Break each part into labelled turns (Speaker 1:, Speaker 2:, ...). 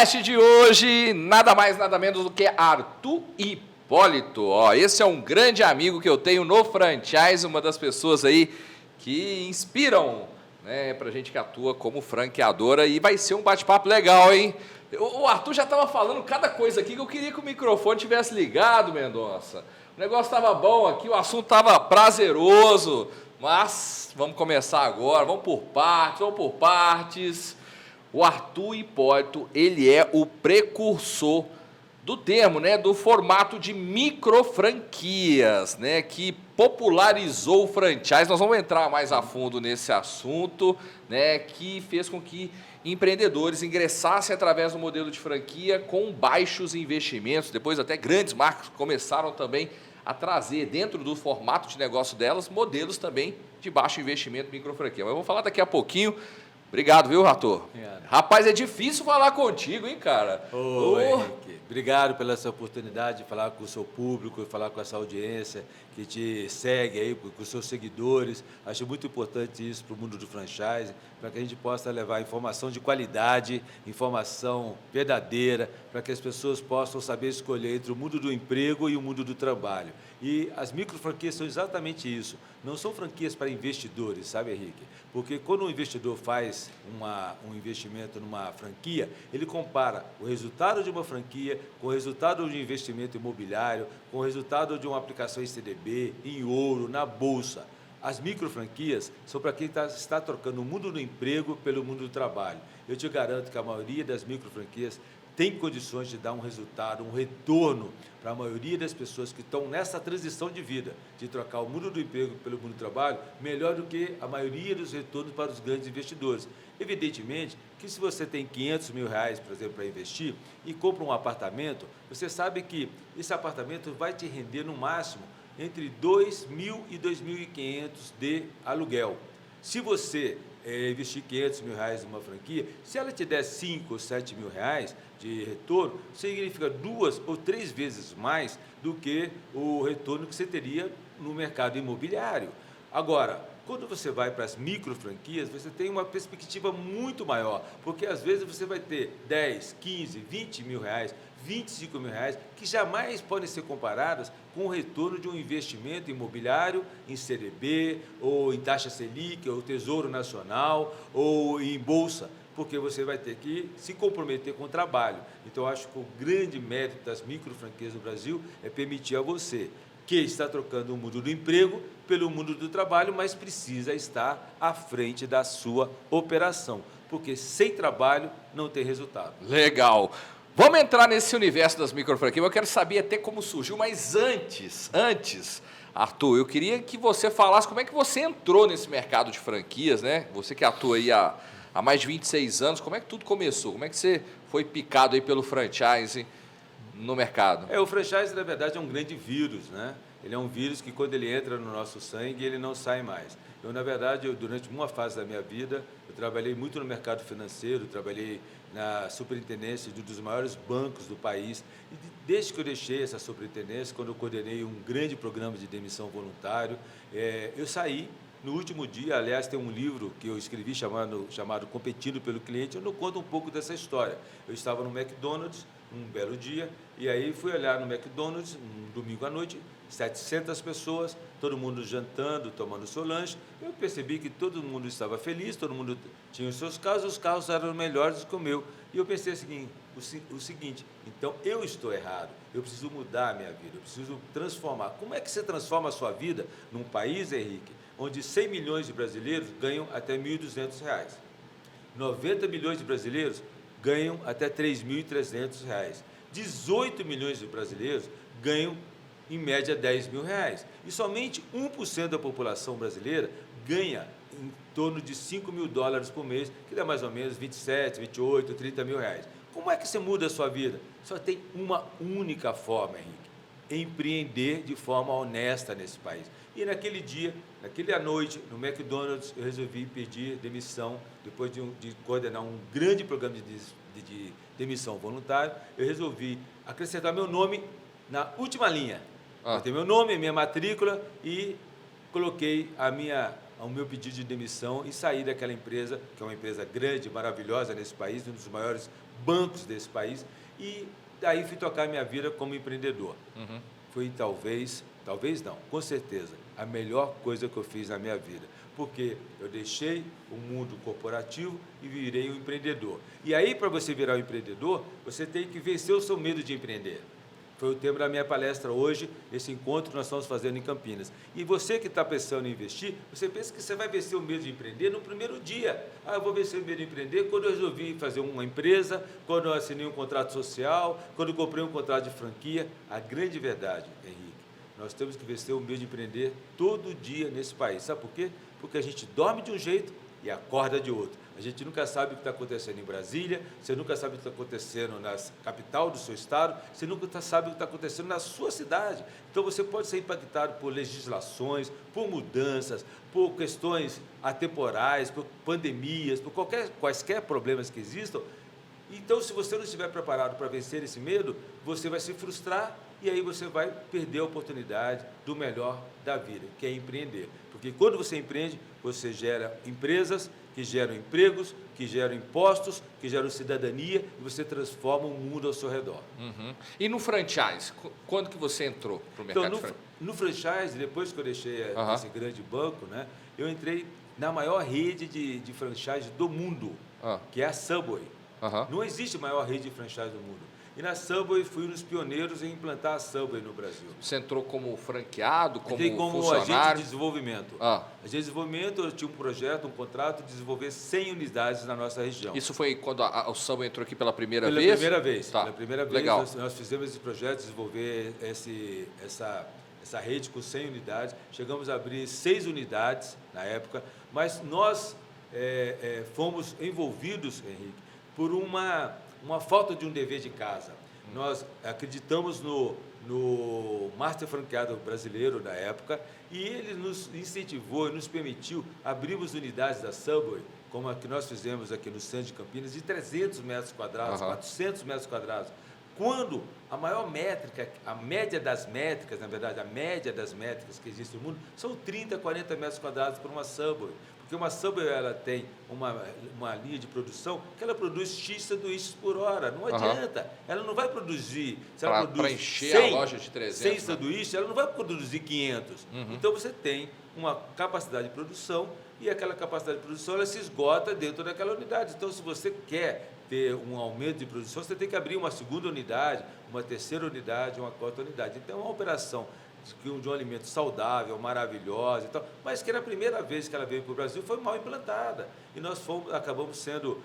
Speaker 1: podcast de hoje, nada mais, nada menos do que Arthur Hipólito. Esse é um grande amigo que eu tenho no franchise, uma das pessoas aí que inspiram, né, pra gente que atua como franqueadora, e vai ser um bate-papo legal, hein? O Arthur já estava falando cada coisa aqui que eu queria que o microfone tivesse ligado, Mendonça. O negócio estava bom aqui, o assunto estava prazeroso, mas vamos começar agora, vamos por partes. O Arthur Hipólito, ele é o precursor do termo, né, do formato de microfranquias, né, que popularizou o franchise. Nós vamos entrar mais a fundo nesse assunto, né, que fez com que empreendedores ingressassem através do modelo de franquia com baixos investimentos. Depois até grandes marcas começaram também a trazer dentro do formato de negócio delas modelos também de baixo investimento microfranquia. Mas eu vou falar daqui a pouquinho. Obrigado, viu, Arthur?
Speaker 2: Obrigado.
Speaker 1: Rapaz, é difícil falar contigo, hein, cara?
Speaker 2: Henrique, obrigado pela essa oportunidade de falar com o seu público, falar com essa audiência que te segue aí, com os seus seguidores. Acho muito importante isso para o mundo do franchise, para que a gente possa levar informação de qualidade, informação verdadeira, para que as pessoas possam saber escolher entre o mundo do emprego e o mundo do trabalho. E as microfranquias são exatamente isso. Não são franquias para investidores, sabe, Henrique? Porque quando um investidor faz um investimento numa franquia, ele compara o resultado de uma franquia com o resultado de um investimento imobiliário, com o resultado de uma aplicação em CDB, em ouro, na bolsa. As microfranquias são para quem está trocando o mundo do emprego pelo mundo do trabalho. Eu te garanto que a maioria das microfranquias tem condições de dar um resultado, um retorno para a maioria das pessoas que estão nessa transição de vida, de trocar o mundo do emprego pelo mundo do trabalho, melhor do que a maioria dos retornos para os grandes investidores. Evidentemente que se você tem R$500 mil, por exemplo, para investir e compra um apartamento, você sabe que esse apartamento vai te render no máximo entre R$2.000 e R$2.500 de aluguel. Se você investir R$500 mil numa franquia, se ela te der R$5 ou R$7 mil de retorno, significa 2 ou 3 vezes mais do que o retorno que você teria no mercado imobiliário. Agora, quando você vai para as microfranquias, você tem uma perspectiva muito maior, porque às vezes você vai ter 10, 15, 20 mil reais, 25 mil reais, que jamais podem ser comparadas com o retorno de um investimento imobiliário em CDB, ou em taxa Selic, ou Tesouro Nacional, ou em Bolsa, porque você vai ter que se comprometer com o trabalho. Então, eu acho que o grande mérito das microfranquias no Brasil é permitir a você, que está trocando o mundo do emprego pelo mundo do trabalho, mas precisa estar à frente da sua operação, porque sem trabalho não tem resultado.
Speaker 1: Legal. Vamos entrar nesse universo das microfranquias. Eu quero saber até como surgiu, mas antes, Arthur, eu queria que você falasse como é que você entrou nesse mercado de franquias, né? Você que atua aí há mais de 26 anos, como é que tudo começou? Como é que você foi picado aí pelo franchise no mercado?
Speaker 2: O franchise, na verdade, é um grande vírus, né? Ele é um vírus que, quando ele entra no nosso sangue, ele não sai mais. Na verdade, durante uma fase da minha vida, eu trabalhei muito no mercado financeiro, trabalhei na superintendência de um dos maiores bancos do país. E desde que eu deixei essa superintendência, quando eu coordenei um grande programa de demissão voluntário, eu saí. No último dia, aliás, tem um livro que eu escrevi chamado Competindo pelo Cliente, eu não conto um pouco dessa história. Eu estava no McDonald's, um belo dia, e aí fui olhar no McDonald's, um domingo à noite, 700 pessoas, todo mundo jantando, tomando seu lanche. Eu percebi que todo mundo estava feliz, todo mundo tinha os seus carros, os carros eram melhores do que o meu. E eu pensei o seguinte, então eu estou errado, eu preciso mudar a minha vida, eu preciso transformar. Como é que você transforma a sua vida num país, Henrique, onde 100 milhões de brasileiros ganham até R$ 1.200? 90 milhões de brasileiros ganham até R$ 3.300. 18 milhões de brasileiros ganham, em média, R$10 mil. E somente 1% da população brasileira ganha em torno de $5 mil por mês, que dá mais ou menos 27, 28, 30 mil reais. Como é que você muda a sua vida? Só tem uma única forma, Henrique: empreender de forma honesta nesse país. E naquele dia, naquela noite, no McDonald's, eu resolvi pedir demissão, depois de coordenar um grande programa de demissão voluntária. Eu resolvi acrescentar meu nome na última linha. Botei meu nome, minha matrícula e coloquei o meu pedido de demissão e saí daquela empresa, que é uma empresa grande, maravilhosa nesse país, um dos maiores bancos desse país, e daí fui tocar minha vida como empreendedor. Foi talvez não, com certeza, a melhor coisa que eu fiz na minha vida, porque eu deixei o mundo corporativo e virei um empreendedor. E aí, para você virar um empreendedor, você tem que vencer o seu medo de empreender. Foi o tema da minha palestra hoje, esse encontro que nós estamos fazendo em Campinas. E você que está pensando em investir, você pensa que você vai vencer o medo de empreender no primeiro dia. Eu vou vencer o medo de empreender quando eu resolvi fazer uma empresa, quando eu assinei um contrato social, quando eu comprei um contrato de franquia. A grande verdade, Henrique, nós temos que vencer o medo de empreender todo dia nesse país. Sabe por quê? Porque a gente dorme de um jeito e acorda de outro. A gente nunca sabe o que está acontecendo em Brasília, você nunca sabe o que está acontecendo na capital do seu estado, você nunca sabe o que está acontecendo na sua cidade. Então, você pode ser impactado por legislações, por mudanças, por questões atemporais, por pandemias, por quaisquer problemas que existam. Então, se você não estiver preparado para vencer esse medo, você vai se frustrar e aí você vai perder a oportunidade do melhor da vida, que é empreender. Porque quando você empreende, você gera empresas que geram empregos, que geram impostos, que geram cidadania, e você transforma o mundo ao seu redor.
Speaker 1: E no franchise, quando que você entrou para o mercado de franchise?
Speaker 2: No franchise, depois que eu deixei esse grande banco, né, eu entrei na maior rede de franchise do mundo, que é a Subway. Não existe maior rede de franchise do mundo. E na Subway fui um dos pioneiros em implantar a Subway no Brasil.
Speaker 1: Você entrou como franqueado, como
Speaker 2: agente
Speaker 1: funcionário?
Speaker 2: de desenvolvimento. Agente de desenvolvimento, eu tinha um projeto, um contrato de desenvolver 100 unidades na nossa região.
Speaker 1: Isso foi quando o Subway entrou aqui pela primeira vez?
Speaker 2: Pela primeira vez.
Speaker 1: Tá.
Speaker 2: Pela primeira vez,
Speaker 1: Legal.
Speaker 2: Nós fizemos esse projeto de desenvolver essa rede com 100 unidades. Chegamos a abrir 6 unidades na época, mas nós fomos envolvidos, Henrique, por uma falta de um dever de casa. Nós acreditamos no Master Franqueado brasileiro da época e ele nos incentivou e nos permitiu abrirmos unidades da Subway, como a que nós fizemos aqui no centro de Campinas, de 300 metros quadrados, 400 metros quadrados. Quando a maior métrica, a média das métricas, na verdade, a média das métricas que existe no mundo, são 30, 40 metros quadrados por uma Subway. Porque uma Subway ela tem uma linha de produção que ela produz X sanduíches por hora. Não adianta. Ela não vai produzir... Se ela produz
Speaker 1: para encher
Speaker 2: 100,
Speaker 1: a loja de 300.
Speaker 2: 100 sanduíches, ela não vai produzir 500. Então, você tem uma capacidade de produção e aquela capacidade de produção ela se esgota dentro daquela unidade. Então, se você quer ter um aumento de produção, você tem que abrir uma segunda unidade, uma terceira unidade, uma quarta unidade. Então, é uma operação de um alimento saudável, maravilhosa e tal, mas que na primeira vez que ela veio para o Brasil foi mal implantada. E nós acabamos sendo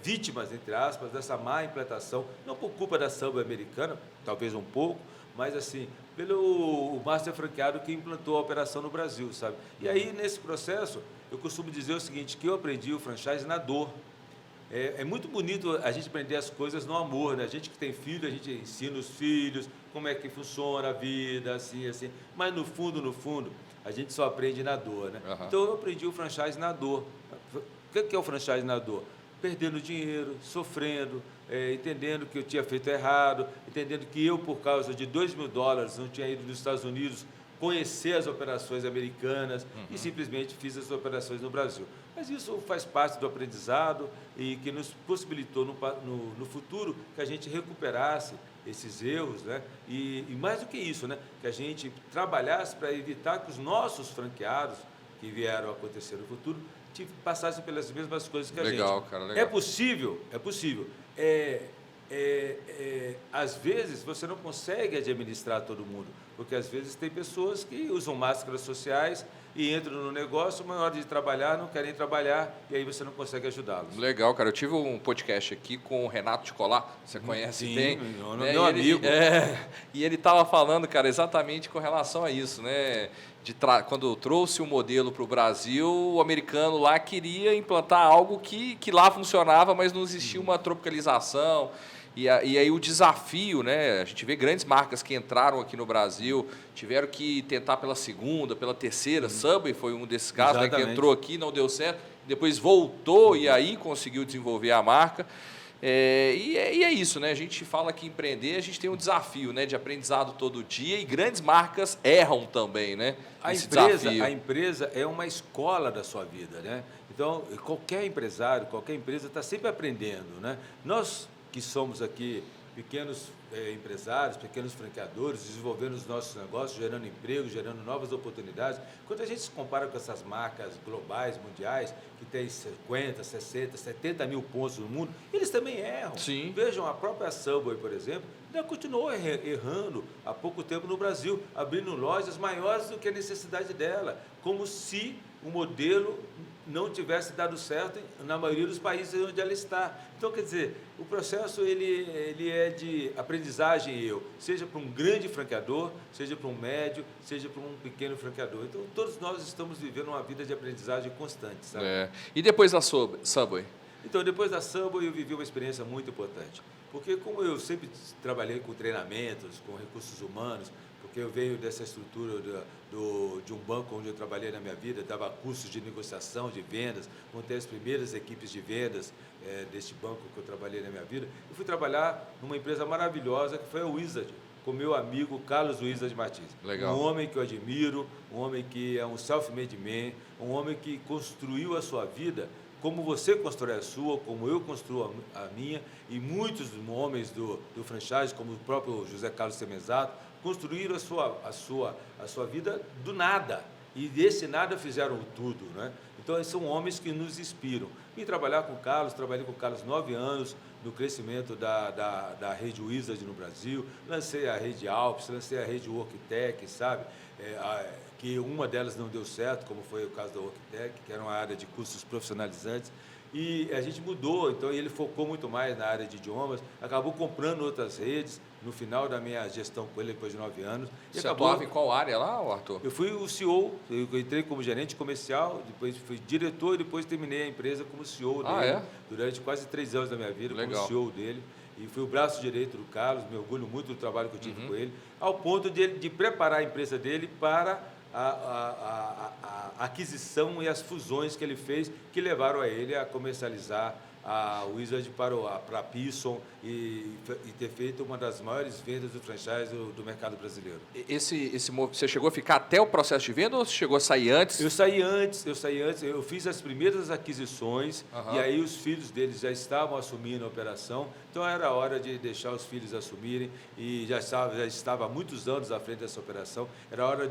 Speaker 2: vítimas, entre aspas, dessa má implantação, não por culpa da Subway americana, talvez um pouco, mas assim, pelo master franqueado que implantou a operação no Brasil, sabe? E aí, nesse processo, eu costumo dizer o seguinte, que eu aprendi o franchise na dor. É muito bonito a gente aprender as coisas no amor, né? A gente que tem filho, a gente ensina os filhos como é que funciona a vida, assim. Mas no fundo, a gente só aprende na dor, né? Então eu aprendi o franchise na dor. O que é o franchise na dor? Perdendo dinheiro, sofrendo, entendendo que eu tinha feito errado, entendendo que eu, por causa de $2.000, não tinha ido nos Estados Unidos conhecer as operações americanas e simplesmente fiz as operações no Brasil. Mas isso faz parte do aprendizado e que nos possibilitou no futuro que a gente recuperasse esses erros, né? E mais do que isso, né? Que a gente trabalhasse para evitar que os nossos franqueados que vieram a acontecer no futuro passassem pelas mesmas coisas que a gente.
Speaker 1: Legal, cara, legal.
Speaker 2: É possível. Às vezes você não consegue administrar todo mundo, porque às vezes tem pessoas que usam máscaras sociais e entram no negócio, mas na hora de trabalhar não querem trabalhar e aí você não consegue ajudá-los.
Speaker 1: Legal, cara. Eu tive um podcast aqui com o Renato Ticolá, você conhece bem? Né?
Speaker 2: Meu amigo.
Speaker 1: E ele estava falando, cara, exatamente com relação a isso, né? Quando trouxe o modelo para o Brasil, o americano lá queria implantar algo que lá funcionava, mas não existia uma tropicalização. E aí o desafio, né? A gente vê grandes marcas que entraram aqui no Brasil, tiveram que tentar pela segunda, pela terceira. Subway foi um desses casos, né, que entrou aqui, não deu certo, depois voltou e aí conseguiu desenvolver a marca. E é isso, né? A gente fala que empreender, a gente tem um desafio, né, de aprendizado todo dia e grandes marcas erram também, né?
Speaker 2: A empresa é uma escola da sua vida, né? Então, qualquer empresário, qualquer empresa está sempre aprendendo, né? Nós que somos aqui pequenos empresários, pequenos franqueadores, desenvolvendo os nossos negócios, gerando emprego, gerando novas oportunidades. Quando a gente se compara com essas marcas globais, mundiais, que têm 50, 60, 70 mil pontos no mundo, eles também erram.
Speaker 1: Sim.
Speaker 2: Vejam, a própria Subway, por exemplo, ainda continuou errando há pouco tempo no Brasil, abrindo lojas maiores do que a necessidade dela, como se o modelo não tivesse dado certo na maioria dos países onde ela está. Então, quer dizer, o processo ele é de aprendizagem e erro, seja para um grande franqueador, seja para um médio, seja para um pequeno franqueador. Então, todos nós estamos vivendo uma vida de aprendizagem constante, sabe?
Speaker 1: E depois da Subway?
Speaker 2: Então, depois da Subway, eu vivi uma experiência muito importante. Porque como eu sempre trabalhei com treinamentos, com recursos humanos, porque eu venho dessa estrutura de um banco onde eu trabalhei na minha vida, dava cursos de negociação, de vendas, montei as primeiras equipes de vendas deste banco que eu trabalhei na minha vida. Eu fui trabalhar numa empresa maravilhosa que foi a Wizard, com meu amigo Carlos Wizard Martins.
Speaker 1: Legal.
Speaker 2: Um homem que eu admiro, um homem que é um self-made man, um homem que construiu a sua vida como você constrói a sua, como eu construo a minha, e muitos homens do franchise, como o próprio José Carlos Semenzato, construíram a sua vida do nada. E desse nada fizeram tudo, né? Então, são homens que nos inspiram. Vim trabalhar com o Carlos, trabalhei com o Carlos 9 anos no crescimento da rede Wizard no Brasil, lancei a rede Alpes, lancei a rede Worktech, sabe? Que uma delas não deu certo, como foi o caso da Worktech, que era uma área de cursos profissionalizantes, e a gente mudou, então ele focou muito mais na área de idiomas, acabou comprando outras redes, no final da minha gestão com ele, depois de 9 anos.
Speaker 1: Você atuava em qual área lá, Arthur?
Speaker 2: Eu fui o CEO, eu entrei como gerente comercial, depois fui diretor e depois terminei a empresa como CEO dele, durante quase 3 anos da minha vida, como CEO dele. E fui o braço direito do Carlos, me orgulho muito do trabalho que eu tive com ele, ao ponto de preparar a empresa dele para a aquisição e as fusões que ele fez, que levaram a ele a comercializar a Wizard para a Pearson e ter feito uma das maiores vendas do franchise do mercado brasileiro.
Speaker 1: Você chegou a ficar até o processo de venda ou você chegou a sair antes?
Speaker 2: Eu saí antes, eu fiz as primeiras aquisições e aí os filhos deles já estavam assumindo a operação, então era hora de deixar os filhos assumirem e já estava há muitos anos à frente dessa operação, era hora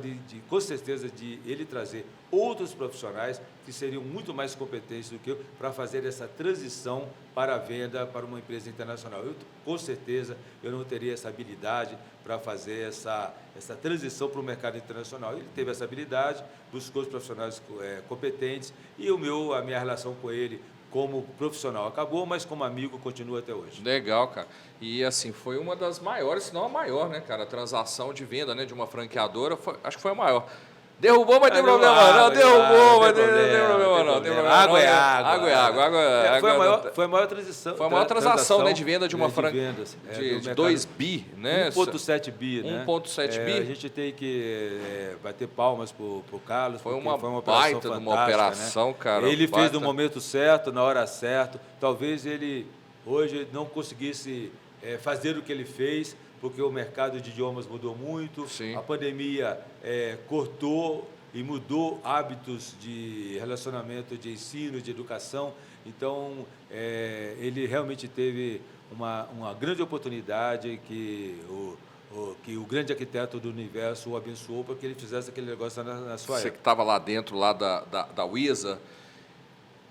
Speaker 2: com certeza, de ele trazer outros profissionais que seriam muito mais competentes do que eu para fazer essa transição para a venda para uma empresa internacional. Com certeza, eu não teria essa habilidade para fazer essa transição para o mercado internacional. Ele teve essa habilidade, buscou os profissionais competentes e a minha relação com ele como profissional acabou, mas como amigo continua até hoje.
Speaker 1: Legal, cara. E assim, foi uma das maiores, se não a maior, né, cara? A transação de venda, né, de uma franqueadora, acho que foi a maior. Derrubou, mas tem problema não. Derrubou, mas tem problema não.
Speaker 2: Água é água.
Speaker 1: Água é água.
Speaker 2: Foi a maior transição.
Speaker 1: Foi a maior transação, né, de venda de uma
Speaker 2: franquia.
Speaker 1: De 2 bi, né?
Speaker 2: 1,7 bi, né?
Speaker 1: 1,7 bi.
Speaker 2: A gente tem que bater palmas pro Carlos.
Speaker 1: Foi uma
Speaker 2: operação
Speaker 1: baita de uma operação,
Speaker 2: né?
Speaker 1: cara.
Speaker 2: Ele fez no momento certo, na hora certa. Talvez ele hoje não conseguisse fazer o que ele fez, porque o mercado de idiomas mudou muito, a pandemia cortou e mudou hábitos de relacionamento, de ensino, de educação. Então, ele realmente teve uma grande oportunidade que o grande arquiteto do universo o abençoou para que ele fizesse aquele negócio na sua época.
Speaker 1: Você que estava lá dentro lá da Wizard,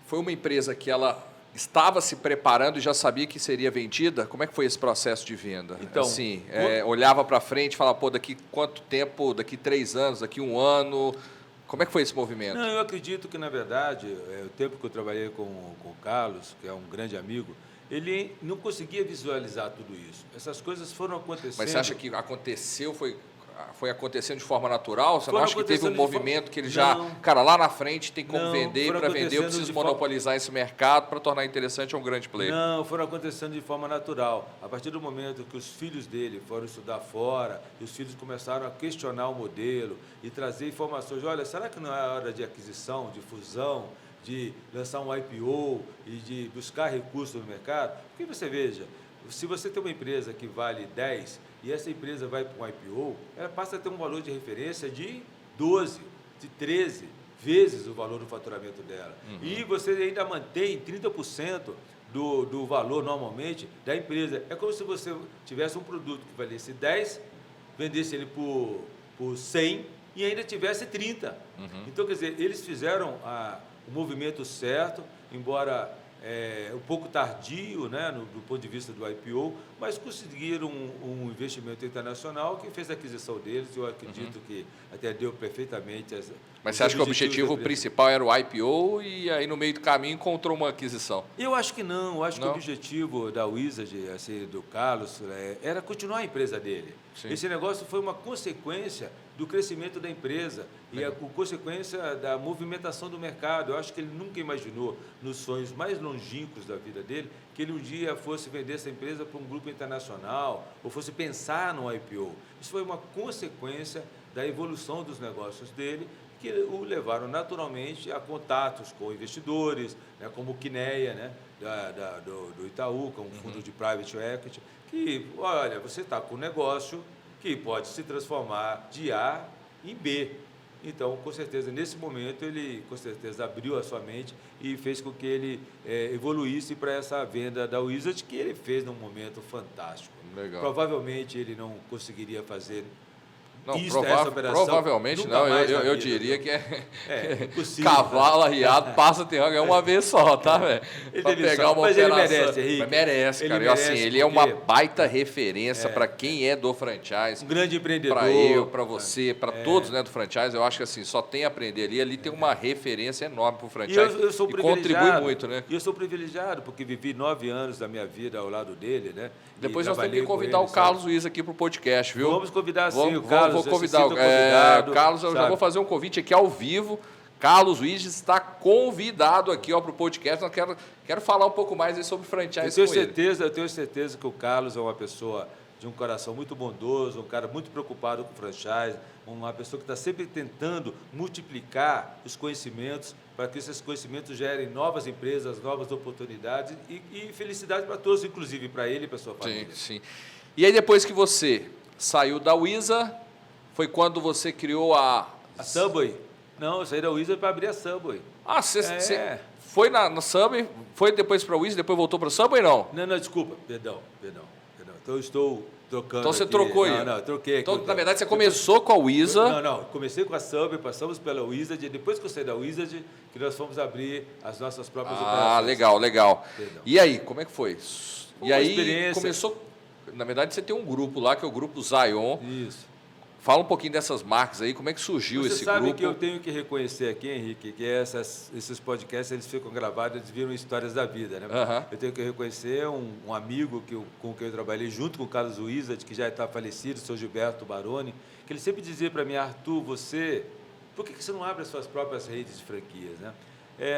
Speaker 1: foi uma empresa que ela estava se preparando e já sabia que seria vendida? Como é que foi esse processo de venda?
Speaker 2: Então,
Speaker 1: assim, olhava para frente e falava, daqui quanto tempo? Daqui 3 anos, daqui 1 ano? Como é que foi esse movimento?
Speaker 2: Não, eu acredito que, na verdade, o tempo que eu trabalhei com o Carlos, que é um grande amigo, ele não conseguia visualizar tudo isso. Essas coisas foram acontecendo...
Speaker 1: Mas você acha que aconteceu, foi acontecendo de forma natural? Você não acha que teve um movimento que ele já... Cara, lá na frente tem como vender, para vender eu preciso monopolizar esse mercado para tornar interessante um grande player.
Speaker 2: Não, foram acontecendo de forma natural. A partir do momento que os filhos dele foram estudar fora, e os filhos começaram a questionar o modelo e trazer informações. Olha, será que não é hora de aquisição, de fusão, de lançar um IPO e de buscar recursos no mercado? Porque você veja, se você tem uma empresa que vale 10 e essa empresa vai para um IPO, ela passa a ter um valor de referência de 12, de 13 vezes o valor do faturamento dela. E você ainda mantém 30% do valor, normalmente, da empresa. É como se você tivesse um produto que valesse 10, vendesse ele por 100 e ainda tivesse 30. Então, quer dizer, eles fizeram o movimento certo, embora um pouco tardio, né, do ponto de vista do IPO, mas conseguiram um investimento internacional que fez a aquisição deles. Eu acredito que até deu perfeitamente
Speaker 1: Mas você acha que o objetivo principal era o IPO e aí no meio do caminho encontrou uma aquisição?
Speaker 2: Eu acho que não. Eu acho que o objetivo da Wizard, assim, do Carlos, era continuar a empresa dele. Sim. Esse negócio foi uma consequência do crescimento da empresa e a consequência da movimentação do mercado. Eu acho que ele nunca imaginou, nos sonhos mais longínquos da vida dele, que ele um dia fosse vender essa empresa para um grupo internacional ou fosse pensar no IPO. Isso foi uma consequência da evolução dos negócios dele, que o levaram naturalmente a contatos com investidores, né, como o Quineia, né, do Itaú, que é um fundo de private equity, que, olha, você está com um negócio que pode se transformar de A em B. Então, com certeza, nesse momento, ele, com certeza, abriu a sua mente e fez com que ele evoluísse para essa venda da Wizard, que ele fez num momento fantástico.
Speaker 1: Legal.
Speaker 2: Provavelmente, ele não conseguiria fazer
Speaker 1: não,
Speaker 2: essa operação.
Speaker 1: Provavelmente não, eu diria que
Speaker 2: é impossível.
Speaker 1: Cavalo arriado passa terreno uma vez só, tá, velho? Para pegar uma
Speaker 2: mas
Speaker 1: operação.
Speaker 2: Ele merece, Henrique.
Speaker 1: Mas merece, cara. Merece, assim, ele é uma baita referência para quem é do franchise.
Speaker 2: Um grande empreendedor.
Speaker 1: Para eu, para você, para todos, né, do franchise. Eu acho que assim, só tem a aprender ali. Ali tem uma referência enorme para o franchise.
Speaker 2: Eu sou
Speaker 1: e contribui muito, né?
Speaker 2: E eu sou privilegiado, porque vivi 9 anos da minha vida ao lado dele, né?
Speaker 1: Depois nós temos que convidar o Carlos Luiz aqui para o podcast, viu?
Speaker 2: Vamos convidar sim, o Carlos.
Speaker 1: Vou convidar. O Carlos, eu já vou fazer um convite aqui ao vivo. Carlos Luiz está convidado aqui para o podcast. Eu quero falar um pouco mais aí sobre franchise
Speaker 2: eu tenho certeza que o Carlos é uma pessoa de um coração muito bondoso, um cara muito preocupado com franchise, uma pessoa que está sempre tentando multiplicar os conhecimentos para que esses conhecimentos gerem novas empresas, novas oportunidades e felicidade para todos, inclusive para ele e para a sua família.
Speaker 1: Sim. E aí, depois que você saiu da Wizard, foi quando você criou a
Speaker 2: Subway? Não, eu saí da Wizard para abrir a Subway.
Speaker 1: Ah, você foi na Subway, foi depois para a Wizard, depois voltou para a Subway, não?
Speaker 2: Não, desculpa. Perdão. Então, eu estou trocando.
Speaker 1: Então, você
Speaker 2: aqui.
Speaker 1: trocou aí?
Speaker 2: Não, eu troquei aqui.
Speaker 1: Então, na verdade, você começou com a Wizard.
Speaker 2: Não. Comecei com a Subway, passamos pela Wizard, e depois que eu saí da Wizard, que nós fomos abrir as nossas próprias operações.
Speaker 1: Ah, legal.
Speaker 2: Perdão.
Speaker 1: E aí, como é que foi?
Speaker 2: E aí,
Speaker 1: começou... Na verdade, você tem um grupo lá, que é o Grupo Zion.
Speaker 2: Isso.
Speaker 1: Fala um pouquinho dessas marcas aí, como é que surgiu esse grupo?
Speaker 2: Você sabe que eu tenho que reconhecer aqui, Henrique, que esses podcasts, eles ficam gravados, eles viram histórias da vida, né? Eu tenho que reconhecer um amigo com quem eu trabalhei, junto com o Carlos Wizard, que já está falecido, o seu Gilberto Baroni, que ele sempre dizia para mim, Arthur, por que você não abre as suas próprias redes de franquias, né?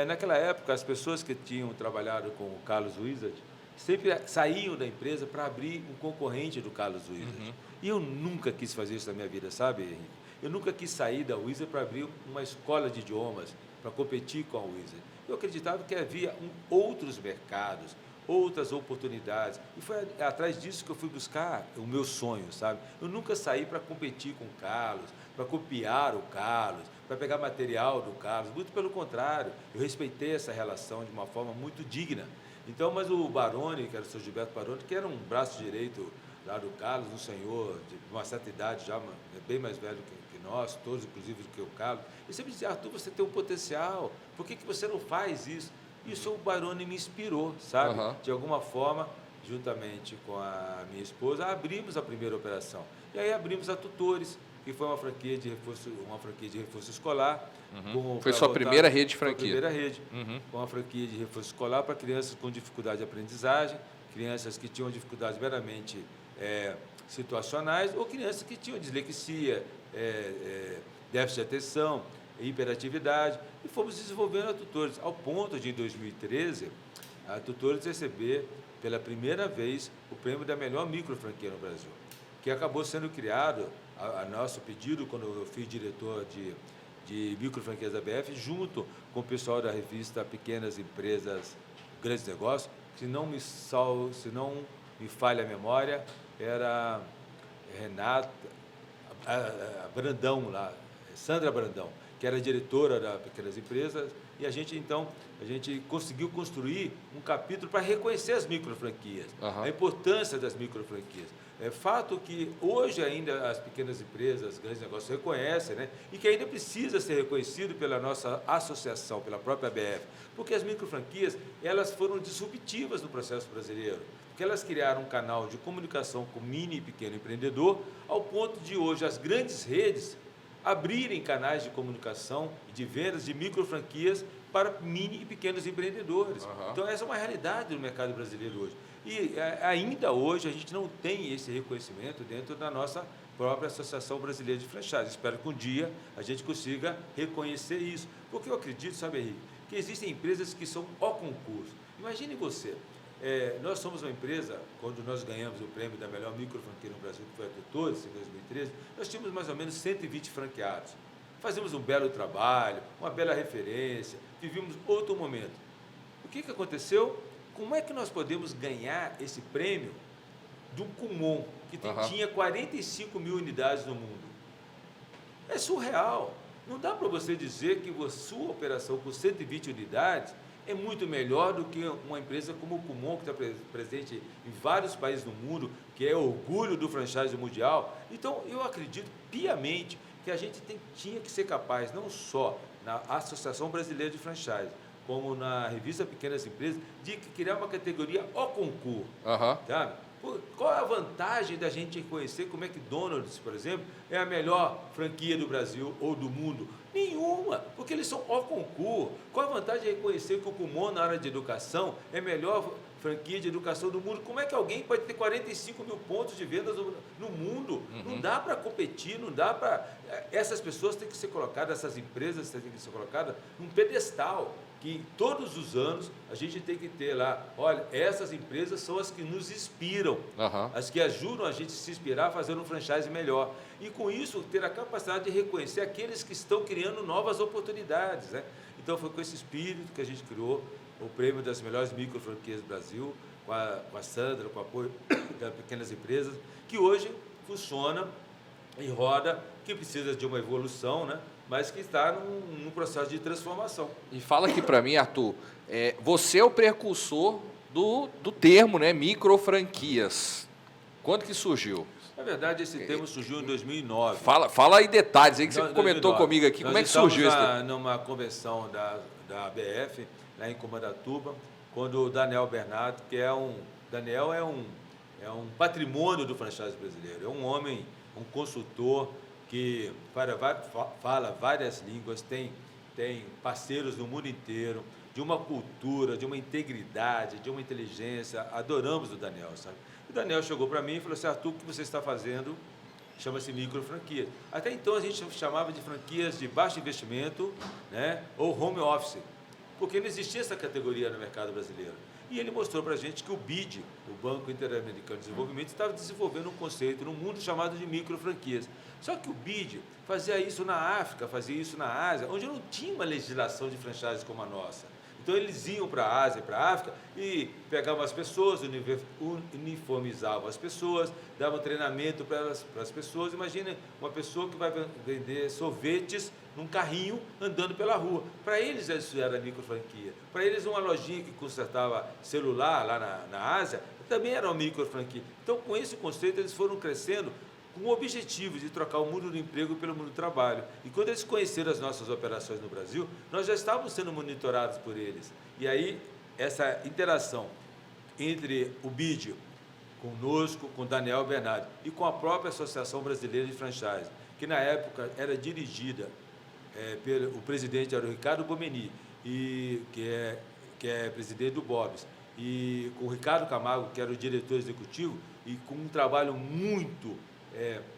Speaker 2: Naquela época, as pessoas que tinham trabalhado com o Carlos Wizard sempre saíam da empresa para abrir um concorrente do Carlos Wizard. E eu nunca quis fazer isso na minha vida, sabe, Henrique? Eu nunca quis sair da Wizard para abrir uma escola de idiomas, para competir com a Wizard. Eu acreditava que havia outros mercados, outras oportunidades. E foi atrás disso que eu fui buscar o meu sonho, sabe? Eu nunca saí para competir com o Carlos, para copiar o Carlos, para pegar material do Carlos. Muito pelo contrário, eu respeitei essa relação de uma forma muito digna. Então, mas o Baroni, que era o seu Gilberto Baroni, que era um braço direito lá do Carlos, um senhor de uma certa idade já, bem mais velho que nós, todos inclusive do que o Carlos, ele sempre dizia, Arthur, você tem um potencial, por que você não faz isso? Isso o Baroni me inspirou, sabe? De alguma forma, juntamente com a minha esposa, abrimos a primeira operação. E aí abrimos a Tutores, que foi uma franquia de reforço escolar.
Speaker 1: Foi sua primeira rede de franquia?
Speaker 2: Primeira rede, com uma franquia de reforço escolar para crianças com dificuldade de aprendizagem, crianças que tinham dificuldades meramente situacionais ou crianças que tinham dislexia, déficit de atenção, hiperatividade. E fomos desenvolvendo a Tutores, ao ponto de, em 2013, a Tutores receber, pela primeira vez, o prêmio da melhor microfranquia no Brasil, que acabou sendo criado, a nosso pedido, quando eu fui diretor de microfranquias da BF, junto com o pessoal da revista Pequenas Empresas, Grandes Negócios, se não me falha a memória, era Renata, Brandão lá, Sandra Brandão, que era diretora das pequenas empresas, e a gente conseguiu construir um capítulo para reconhecer as microfranquias, a importância das microfranquias. É fato que hoje ainda as pequenas empresas, os grandes negócios reconhecem, né? E que ainda precisa ser reconhecido pela nossa associação, pela própria ABF, porque as microfranquias, elas foram disruptivas no processo brasileiro, porque elas criaram um canal de comunicação com o mini e pequeno empreendedor, ao ponto de hoje as grandes redes abrirem canais de comunicação e de vendas de microfranquias para mini e pequenos empreendedores. Então, essa é uma realidade do mercado brasileiro hoje. E ainda hoje a gente não tem esse reconhecimento dentro da nossa própria Associação Brasileira de Franchise. Espero que um dia a gente consiga reconhecer isso. Porque eu acredito, sabe, Henrique, que existem empresas que são ao concurso. Imagine você, nós somos uma empresa, quando nós ganhamos o prêmio da melhor microfranquia no Brasil, que foi a Tutores, em 2013, nós tínhamos mais ou menos 120 franqueados. Fazemos um belo trabalho, uma bela referência, vivemos outro momento. O que aconteceu? Como é que nós podemos ganhar esse prêmio do Kumon, que tinha 45 mil unidades no mundo? É surreal. Não dá para você dizer que a sua operação com 120 unidades é muito melhor do que uma empresa como o Kumon, que está presente em vários países do mundo, que é orgulho do franchise mundial. Então, eu acredito piamente que a gente tinha que ser capaz, não só na Associação Brasileira de Franchise, como na revista Pequenas Empresas, de criar uma categoria ao concurso. Sabe? Qual é a vantagem da gente reconhecer como é que McDonald's, por exemplo, é a melhor franquia do Brasil ou do mundo? Nenhuma, porque eles são ao concurso. Qual a vantagem de reconhecer que o Kumon, na área de educação, é a melhor franquia de educação do mundo? Como é que alguém pode ter 45 mil pontos de vendas no mundo? Não dá para competir, não dá para... Essas pessoas têm que ser colocadas, essas empresas têm que ser colocadas num pedestal, que todos os anos a gente tem que ter lá, olha, essas empresas são as que nos inspiram, as que ajudam a gente a se inspirar a fazer um franchise melhor. E com isso, ter a capacidade de reconhecer aqueles que estão criando novas oportunidades, né? Então, foi com esse espírito que a gente criou o prêmio das melhores microfranquias do Brasil, com a Sandra, com o apoio das pequenas empresas, que hoje funciona e roda, que precisa de uma evolução, né? Mas que está num processo de transformação.
Speaker 1: E fala aqui para mim, Arthur, você é o precursor do termo, né, microfranquias. Quando que surgiu?
Speaker 2: Na verdade, esse termo surgiu em 2009.
Speaker 1: Fala aí detalhes aí que você comentou
Speaker 2: 2009.
Speaker 1: comigo aqui. Como é que surgiu isso?
Speaker 2: Numa convenção da ABF, lá em Comandatuba, quando o Daniel Bernardo, Daniel é um patrimônio do franchise brasileiro, é um homem, um consultor, que fala várias línguas, tem parceiros no mundo inteiro, de uma cultura, de uma integridade, de uma inteligência. Adoramos o Daniel, sabe? O Daniel chegou para mim e falou assim: Arthur, o que você está fazendo chama-se microfranquia. Até então a gente chamava de franquias de baixo investimento, né, ou home office, porque não existia essa categoria no mercado brasileiro. E ele mostrou para a gente que o BID, o Banco Interamericano de Desenvolvimento, estava desenvolvendo um conceito no mundo chamado de microfranquias. Só que o BID fazia isso na África, fazia isso na Ásia, onde não tinha uma legislação de franchise como a nossa. Então, eles iam para a Ásia, para a África, e pegavam as pessoas, uniformizavam as pessoas, davam treinamento para as pessoas. Imagina uma pessoa que vai vender sorvetes num carrinho andando pela rua. Para eles, isso era microfranquia. Para eles, uma lojinha que consertava celular lá na Ásia também era uma microfranquia. Então, com esse conceito, eles foram crescendo com o objetivo de trocar o mundo do emprego pelo mundo do trabalho. E quando eles conheceram as nossas operações no Brasil, nós já estávamos sendo monitorados por eles. E aí, essa interação entre o BID, conosco, com o Daniel Bernardo, e com a própria Associação Brasileira de Franchise, que na época era dirigida pelo presidente, era o Ricardo Bomeni, que é presidente do Bob's, e com o Ricardo Camargo, que era o diretor executivo, e com um trabalho muito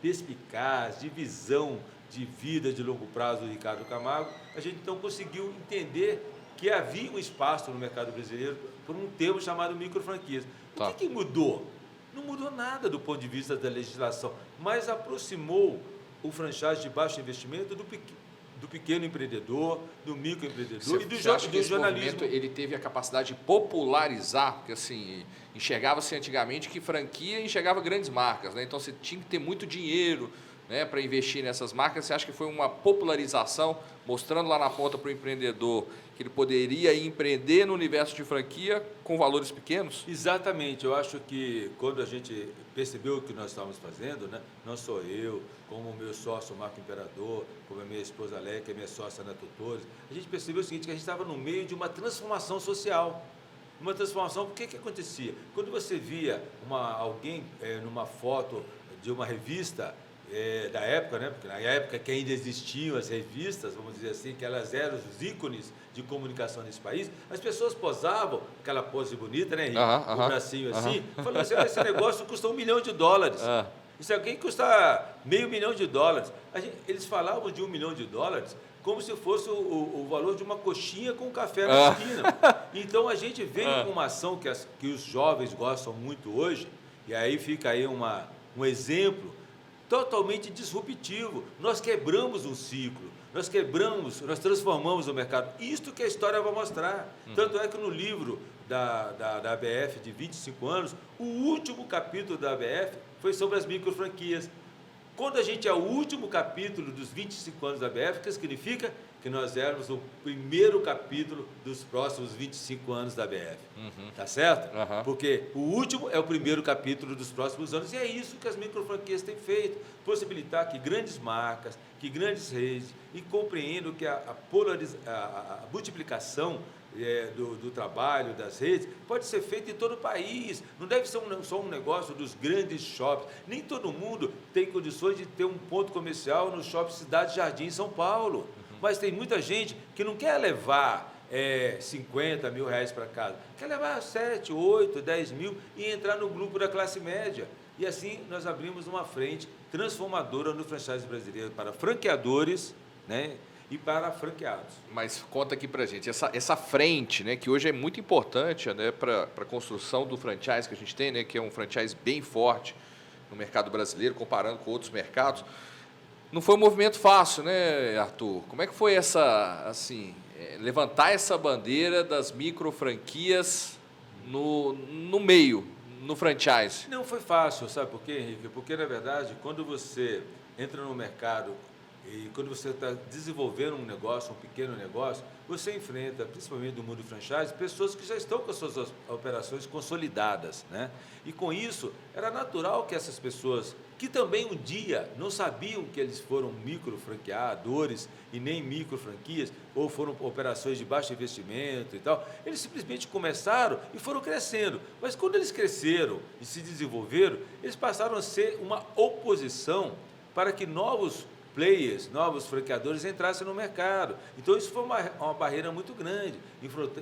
Speaker 2: perspicaz, de visão de vida de longo prazo do Ricardo Camargo, a gente então conseguiu entender que havia um espaço no mercado brasileiro por um termo chamado microfranquias. O que mudou? Não mudou nada do ponto de vista da legislação, mas aproximou o franchise de baixo investimento do pequeno empreendedor, do microempreendedor e do jornalismo.
Speaker 1: Ele teve a capacidade de popularizar, porque assim, enxergava-se antigamente que franquia enxergava grandes marcas, né? Então você tinha que ter muito dinheiro, né, para investir nessas marcas? Você acha que foi uma popularização, mostrando lá na ponta para o empreendedor que ele poderia empreender no universo de franquia com valores pequenos?
Speaker 2: Exatamente. Eu acho que quando a gente percebeu o que nós estávamos fazendo, né, não só eu, como o meu sócio Marco Imperador, como a minha esposa Léa, que é minha sócia na Tutores, a gente percebeu o seguinte, que a gente estava no meio de uma transformação social. Uma transformação, o que acontecia? Quando você via alguém numa foto de uma revista da época, né? Porque na época que ainda existiam as revistas, vamos dizer assim, que elas eram os ícones de comunicação nesse país, as pessoas posavam, aquela pose bonita, né, Henrique? O bracinho assim, falando assim, esse negócio custa $1 milhão. Isso aqui custa $500 mil. Eles falavam de $1 milhão como se fosse o valor de uma coxinha com café na esquina. Então, a gente veio com uma ação que os jovens gostam muito hoje, e aí fica aí um exemplo totalmente disruptivo. Nós quebramos um ciclo, nós transformamos o mercado. Isto que a história vai mostrar. Tanto é que no livro da ABF de 25 anos, o último capítulo da ABF foi sobre as microfranquias. Quando a gente é o último capítulo dos 25 anos da ABF, o que significa? Que nós éramos o primeiro capítulo dos próximos 25 anos da ABF. Tá certo? Porque o último é o primeiro capítulo dos próximos anos. E é isso que as microfranquias têm feito. Possibilitar que grandes marcas, que grandes redes, e compreendam que a multiplicação do trabalho, das redes, pode ser feito em todo o país. Não deve ser só um negócio dos grandes shoppings. Nem todo mundo tem condições de ter um ponto comercial no Shopping Cidade Jardim, em São Paulo. Mas tem muita gente que não quer levar 50 mil reais para casa, quer levar 7, 8, 10 mil e entrar no grupo da classe média. E assim nós abrimos uma frente transformadora no franchise brasileiro para franqueadores, né, e para franqueados.
Speaker 1: Mas conta aqui para a gente, essa frente, né, que hoje é muito importante, né, para a construção do franchise que a gente tem, né, que é um franchise bem forte no mercado brasileiro, comparando com outros mercados. Não foi um movimento fácil, né, Arthur? Como é que foi levantar essa bandeira das microfranquias no meio, no franchise?
Speaker 2: Não foi fácil, sabe por quê, Henrique? Porque, na verdade, quando você entra no mercado e quando você está desenvolvendo um negócio, um pequeno negócio, você enfrenta, principalmente no mundo do franchise, pessoas que já estão com as suas operações consolidadas, né? E com isso, era natural que essas pessoas, que também um dia não sabiam que eles foram microfranqueadores e nem microfranquias, ou foram operações de baixo investimento e tal, eles simplesmente começaram e foram crescendo. Mas quando eles cresceram e se desenvolveram, eles passaram a ser uma oposição para que novos players, novos franqueadores entrassem no mercado. Então, isso foi uma barreira muito grande.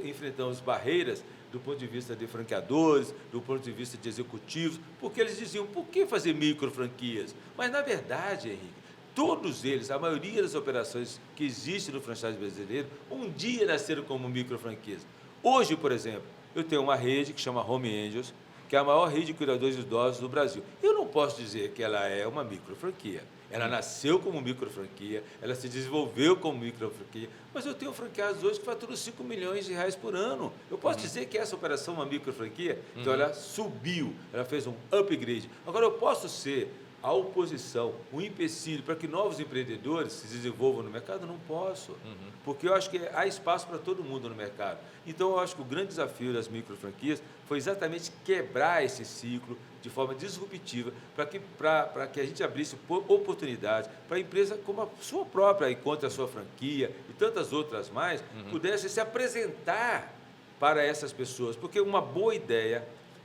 Speaker 2: Enfrentamos barreiras do ponto de vista de franqueadores, do ponto de vista de executivos, porque eles diziam, por que fazer micro franquias? Mas, na verdade, Henrique, todos eles, a maioria das operações que existem no franchise brasileiro, um dia nasceram como micro franquias. Hoje, por exemplo, eu tenho uma rede que chama Home Angels, que é a maior rede de cuidadores de idosos do Brasil. Eu não posso dizer que ela é uma micro franquia. Ela nasceu como micro franquia, ela se desenvolveu como micro franquia, mas eu tenho franqueados hoje que faturam R$5 milhões por ano. Eu posso dizer que essa operação é uma micro franquia? Então ela subiu, ela fez um upgrade. Agora eu posso ser a oposição, um empecilho para que novos empreendedores se desenvolvam no mercado? Não posso, porque eu acho que há espaço para todo mundo no mercado. Então, eu acho que o grande desafio das microfranquias foi exatamente quebrar esse ciclo de forma disruptiva, para que a gente abrisse oportunidades para a empresa, como a sua própria Encontre a Sua Franquia e tantas outras mais, pudessem se apresentar para essas pessoas, porque uma boa ideia,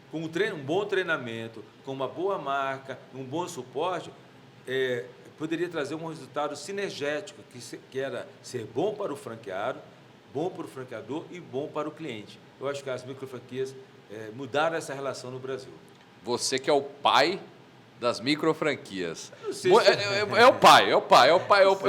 Speaker 2: com um bom treinamento, com uma boa marca, um bom suporte, poderia trazer um resultado sinergético, que era ser bom para o franqueado, bom para o franqueador e bom para o cliente. Eu acho que as microfranquias mudaram essa relação no Brasil.
Speaker 1: Você que é o pai das microfranquias.
Speaker 2: É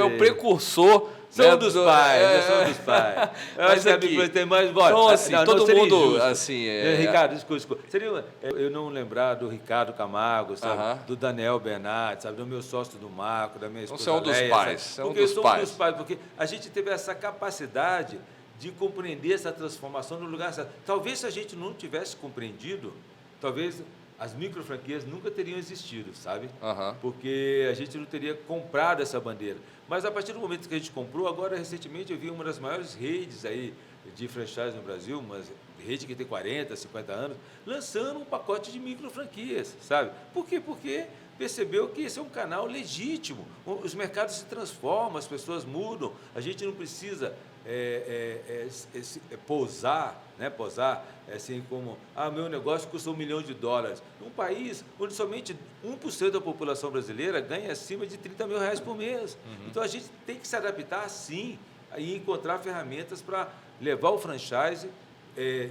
Speaker 1: o precursor.
Speaker 2: São dos pais, são dos pais. Eu acho que a microfranquia tem mais voz.
Speaker 1: Então, assim, todo mundo, assim...
Speaker 2: Ricardo, desculpa. Seria eu não lembrar do Ricardo Camargo, sabe? Do Daniel Bernardi, sabe? Do meu sócio do Marco, da minha esposa
Speaker 1: Então, você é um dos pais.
Speaker 2: Porque eu sou um dos pais, porque a gente teve essa capacidade de compreender essa transformação no lugar certo. Talvez se a gente não tivesse compreendido, talvez as microfranquias nunca teriam existido, sabe?
Speaker 1: Aham.
Speaker 2: Porque a gente não teria comprado essa bandeira. Mas a partir do momento que a gente comprou, agora recentemente eu vi uma das maiores redes aí de franchise no Brasil, uma rede que tem 40, 50 anos, lançando um pacote de microfranquias, sabe? Por quê? Porque percebeu que esse é um canal legítimo. Os mercados se transformam, as pessoas mudam. A gente não precisa posar, né? Posar assim como, meu negócio custa $1 milhão. Num país onde somente 1% da população brasileira ganha acima de R$30 mil por mês. Então, a gente tem que se adaptar, sim, e encontrar ferramentas para levar o franchise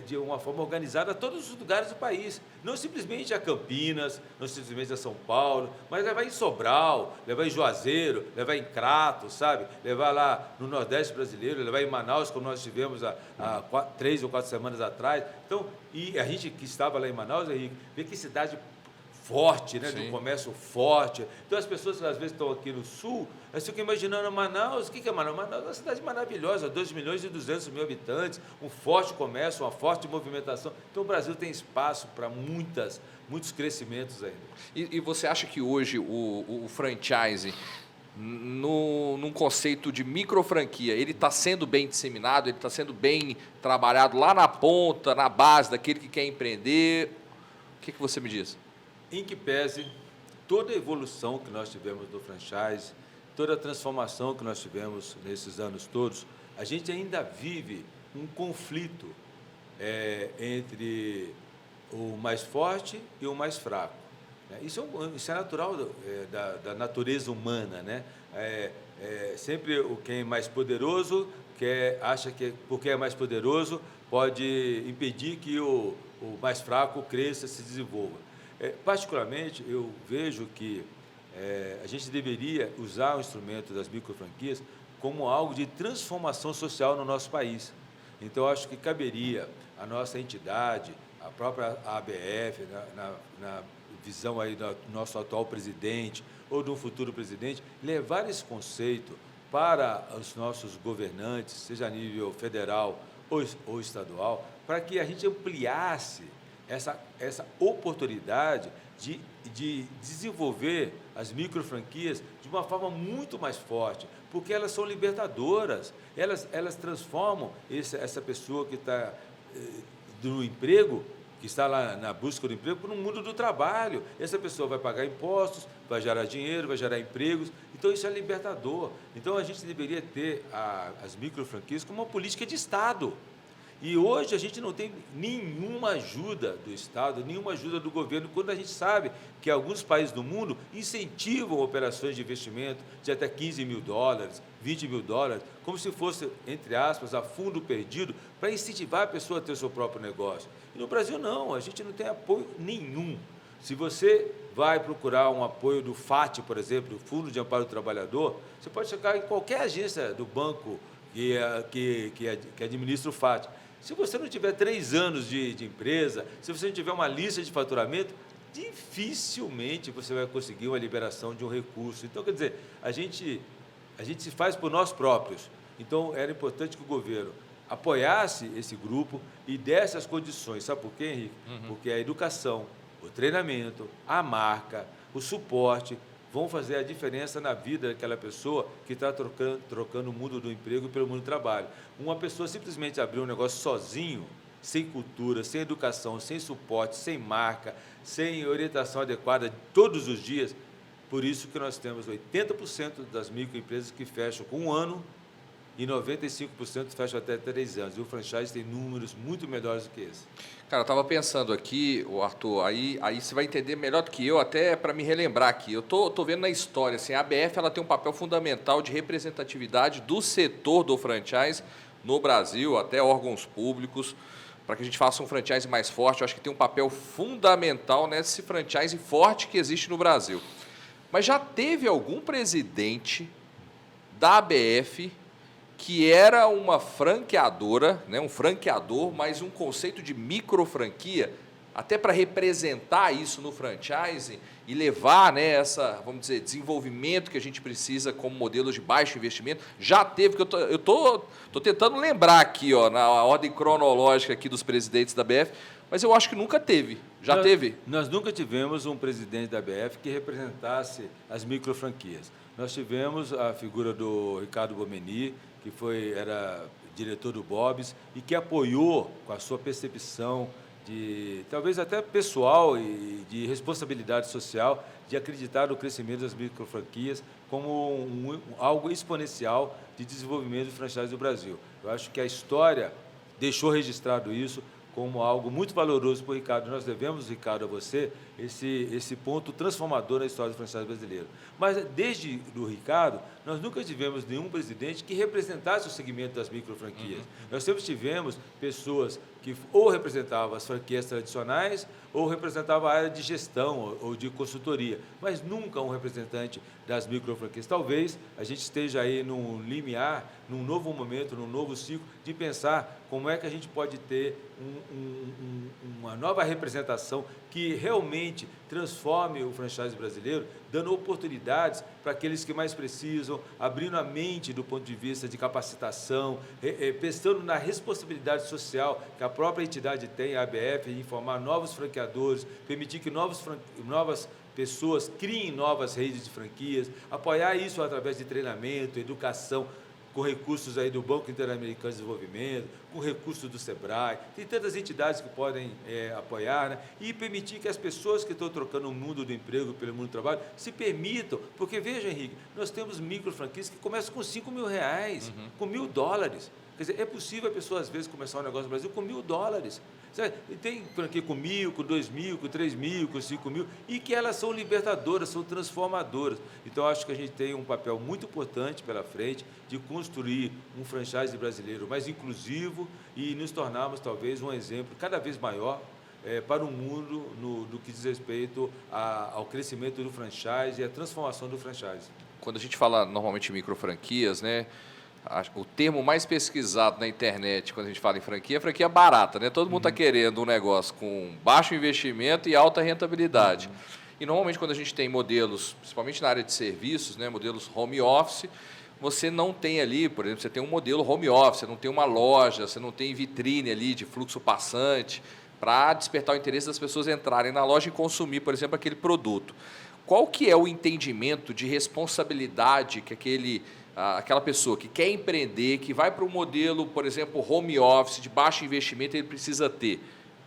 Speaker 2: de uma forma organizada a todos os lugares do país. Não simplesmente a Campinas, não simplesmente a São Paulo, mas levar em Sobral, levar em Juazeiro, levar em Crato, sabe? Levar lá no Nordeste brasileiro, levar em Manaus, como nós tivemos há 3 ou 4 semanas atrás. Então, e a gente que estava lá em Manaus, Henrique, vê que cidade forte, né? De um comércio forte. Então, as pessoas que às vezes estão aqui no Sul, elas ficam imaginando Manaus. O que é Manaus? Manaus é uma cidade maravilhosa, 2.200.000 habitantes, um forte comércio, uma forte movimentação. Então, o Brasil tem espaço para muitos crescimentos ainda.
Speaker 1: E você acha que hoje o franchise, num conceito de microfranquia, ele está sendo bem disseminado, ele está sendo bem trabalhado lá na ponta, na base daquele que quer empreender? O que você me diz?
Speaker 2: Em que pese toda a evolução que nós tivemos do franchise, toda a transformação que nós tivemos nesses anos todos, a gente ainda vive um conflito entre o mais forte e o mais fraco. Isso é natural da natureza humana, né? Sempre quem é mais poderoso acha que, porque é mais poderoso, pode impedir que o mais fraco cresça, se desenvolva. Particularmente, eu vejo que a gente deveria usar o instrumento das microfranquias como algo de transformação social no nosso país. Então, acho que caberia a nossa entidade, a própria ABF, na visão aí do nosso atual presidente ou do futuro presidente, levar esse conceito para os nossos governantes, seja a nível federal ou estadual, para que a gente ampliasse essa oportunidade de desenvolver as microfranquias de uma forma muito mais forte, porque elas são libertadoras, elas transformam essa pessoa que está no emprego, que está lá na busca do emprego, para o mundo do trabalho. Essa pessoa vai pagar impostos, vai gerar dinheiro, vai gerar empregos, então isso é libertador. Então, a gente deveria ter as microfranquias como uma política de Estado. E hoje a gente não tem nenhuma ajuda do Estado, nenhuma ajuda do governo, quando a gente sabe que alguns países do mundo incentivam operações de investimento de até $15 mil, $20 mil, como se fosse, entre aspas, a fundo perdido, para incentivar a pessoa a ter o seu próprio negócio. E no Brasil não, a gente não tem apoio nenhum. Se você vai procurar um apoio do FAT, por exemplo, do Fundo de Amparo do Trabalhador, você pode chegar em qualquer agência do banco que administra o FAT. Se você não tiver 3 anos de empresa, se você não tiver uma lista de faturamento, dificilmente você vai conseguir uma liberação de um recurso. Então, quer dizer, a gente se faz por nós próprios. Então, era importante que o governo apoiasse esse grupo e desse as condições. Sabe por quê, Henrique? Porque a educação, o treinamento, a marca, o suporte vão fazer a diferença na vida daquela pessoa que está trocando o mundo do emprego pelo mundo do trabalho. Uma pessoa simplesmente abrir um negócio sozinho, sem cultura, sem educação, sem suporte, sem marca, sem orientação adequada todos os dias. Por isso que nós temos 80% das microempresas que fecham com 1 ano e 95% fecham até 3 anos. E o franchise tem números muito melhores do que esse.
Speaker 1: Cara, eu estava pensando aqui, Arthur, aí você vai entender melhor do que eu, até para me relembrar aqui. Eu tô vendo na história, assim, a ABF ela tem um papel fundamental de representatividade do setor do franchise no Brasil, até órgãos públicos, para que a gente faça um franchise mais forte. Eu acho que tem um papel fundamental nesse franchise forte que existe no Brasil. Mas já teve algum presidente da ABF que era uma franqueadora, né, um franqueador, mas um conceito de microfranquia, até para representar isso no franchise e levar, né, essa, vamos dizer, desenvolvimento que a gente precisa como modelos de baixo investimento? Já teve, que eu tô tentando lembrar aqui, ó, na ordem cronológica aqui dos presidentes da BF, mas eu acho que nunca teve. Já teve?
Speaker 2: Nós nunca tivemos um presidente da ABF que representasse as microfranquias. Nós tivemos a figura do Ricardo Bomeni, que era diretor do Bob's e que apoiou com a sua percepção de, talvez até pessoal e de responsabilidade social, de acreditar no crescimento das microfranquias como algo exponencial de desenvolvimento do franchise do Brasil. Eu acho que a história deixou registrado isso como algo muito valoroso para o Ricardo. Nós devemos, Ricardo, a você, esse ponto transformador na história do franchise brasileiro. Mas, desde o Ricardo, nós nunca tivemos nenhum presidente que representasse o segmento das microfranquias. Nós sempre tivemos pessoas que ou representavam as franquias tradicionais ou representavam a área de gestão ou de consultoria, mas nunca um representante das microfranquias. Talvez a gente esteja aí num limiar, num novo momento, num novo ciclo, de pensar como é que a gente pode ter uma nova representação que realmente transforme o franchise brasileiro, dando oportunidades para aqueles que mais precisam, abrindo a mente do ponto de vista de capacitação, pensando na responsabilidade social que a própria entidade tem, a ABF, em formar novos franqueadores, permitir que novas pessoas criem novas redes de franquias, apoiar isso através de treinamento, educação, com recursos aí do Banco Interamericano de Desenvolvimento, com recursos do SEBRAE, tem tantas entidades que podem apoiar, né? E permitir que as pessoas que estão trocando o mundo do emprego pelo mundo do trabalho se permitam, porque veja, Henrique, nós temos microfranquias que começam com R$5.000, com $1.000. Quer dizer, é possível a pessoa, às vezes, começar um negócio no Brasil com $1.000. E tem franquia com 1.000, com 2.000, com 3.000, com 5.000, e que elas são libertadoras, são transformadoras. Então, acho que a gente tem um papel muito importante pela frente de construir um franchise brasileiro mais inclusivo e nos tornarmos, talvez, um exemplo cada vez maior para o mundo no que diz respeito ao crescimento do franchise e à transformação do franchise.
Speaker 1: Quando a gente fala normalmente em microfranquias, né? O termo mais pesquisado na internet, quando a gente fala em franquia, é franquia barata, né? Todo mundo está querendo um negócio com baixo investimento e alta rentabilidade. E, normalmente, quando a gente tem modelos, principalmente na área de serviços, né? Modelos home office, você não tem ali, por exemplo, você tem um modelo home office, você não tem uma loja, você não tem vitrine ali de fluxo passante para despertar o interesse das pessoas entrarem na loja e consumir, por exemplo, aquele produto. Qual que é o entendimento de responsabilidade que aquela pessoa que quer empreender, que vai para um modelo, por exemplo, home office, de baixo investimento, ele precisa ter?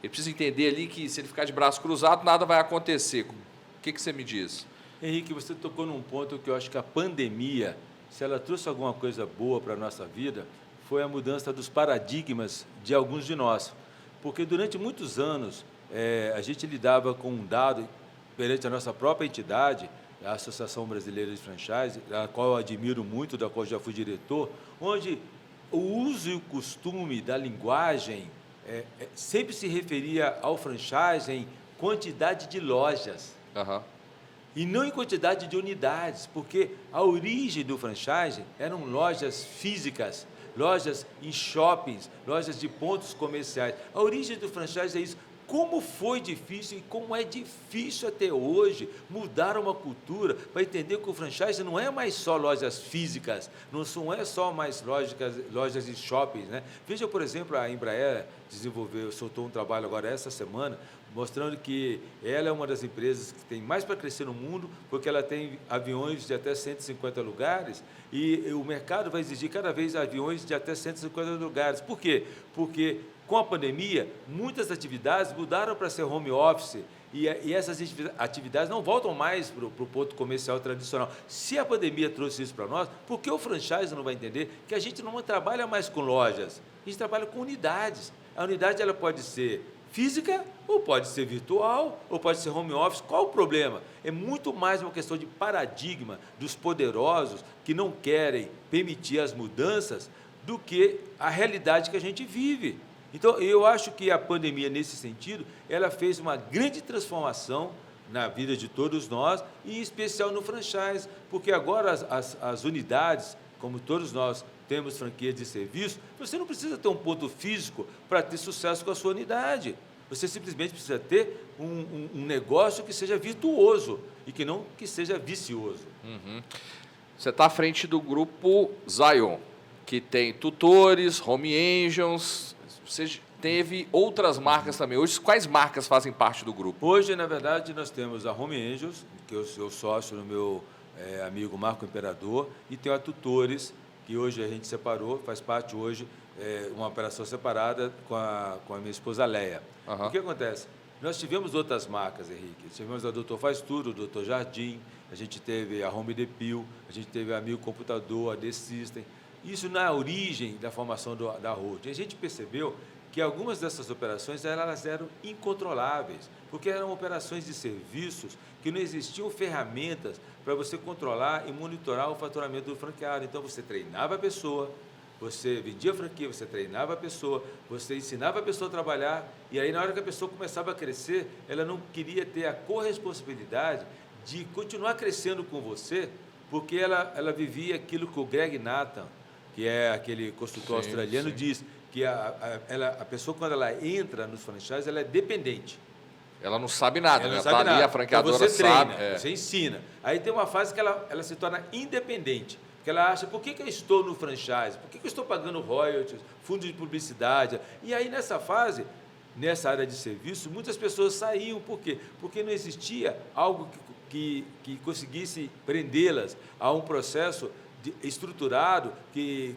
Speaker 1: Ele precisa entender ali que, se ele ficar de braço cruzado, nada vai acontecer. O que você me diz?
Speaker 2: Henrique, você tocou num ponto que eu acho que a pandemia, se ela trouxe alguma coisa boa para a nossa vida, foi a mudança dos paradigmas de alguns de nós. Porque durante muitos anos, a gente lidava com um dado perante a nossa própria entidade, a Associação Brasileira de Franchise, a qual eu admiro muito, da qual já fui diretor, onde o uso e o costume da linguagem sempre se referia ao franchise em quantidade de lojas. E não em quantidade de unidades, porque a origem do franchise eram lojas físicas, lojas em shoppings, lojas de pontos comerciais. A origem do franchise é isso. Como foi difícil e como é difícil até hoje mudar uma cultura para entender que o franchise não é mais só lojas físicas, não é só mais lojas em shoppings, né? Veja, por exemplo, a Embraer soltou um trabalho agora essa semana, mostrando que ela é uma das empresas que tem mais para crescer no mundo, porque ela tem aviões de até 150 lugares e o mercado vai exigir cada vez aviões de até 150 lugares. Por quê? Porque com a pandemia, muitas atividades mudaram para ser home office e essas atividades não voltam mais para o ponto comercial tradicional. Se a pandemia trouxe isso para nós, por que o franchise não vai entender que a gente não trabalha mais com lojas, a gente trabalha com unidades. A unidade ela pode ser física, ou pode ser virtual, ou pode ser home office. Qual o problema? É muito mais uma questão de paradigma dos poderosos que não querem permitir as mudanças do que a realidade que a gente vive. Então, eu acho que a pandemia, nesse sentido, ela fez uma grande transformação na vida de todos nós, e em especial no franchise, porque agora as unidades, como todos nós temos franquias de serviço, você não precisa ter um ponto físico para ter sucesso com a sua unidade. Você simplesmente precisa ter um negócio que seja virtuoso e que não que seja vicioso.
Speaker 1: Você está à frente do grupo Zion, que tem tutores, home engines. Você teve outras marcas também. Hoje, quais marcas fazem parte do grupo?
Speaker 2: Hoje, na verdade, nós temos a Home Angels, que eu sou sócio no meu amigo Marco Imperador, e tem a Tutores, que hoje a gente separou, faz parte hoje uma operação separada com a minha esposa Leia.
Speaker 1: Uhum.
Speaker 2: O que acontece? Nós tivemos outras marcas, Henrique. Tivemos a Doutor Faz Tudo, o Doutor Jardim, a gente teve a Home Depil, a gente teve a Amigo Computador, a The System. Isso na origem da formação da holding. A gente percebeu que algumas dessas operações elas eram incontroláveis, porque eram operações de serviços que não existiam ferramentas para você controlar e monitorar o faturamento do franqueado. Então, você treinava a pessoa, você vendia a franquia, você treinava a pessoa, você ensinava a pessoa a trabalhar, e aí, na hora que a pessoa começava a crescer, ela não queria ter a corresponsabilidade de continuar crescendo com você, porque ela vivia aquilo que o Greg Nathan, que é aquele consultor australiano, diz, que a pessoa, quando ela entra nos franchises, ela é dependente.
Speaker 1: Ela não sabe nada,
Speaker 2: ela
Speaker 1: né?
Speaker 2: Está ali,
Speaker 1: a franqueadora
Speaker 2: então você treina,
Speaker 1: sabe.
Speaker 2: você ensina. Aí tem uma fase que ela se torna independente, porque ela acha, por que eu estou no franchise? Por que eu estou pagando royalties, fundo de publicidade? E aí, nessa fase, nessa área de serviço, muitas pessoas saíam. Por quê? Porque não existia algo que conseguisse prendê-las a um processo estruturado,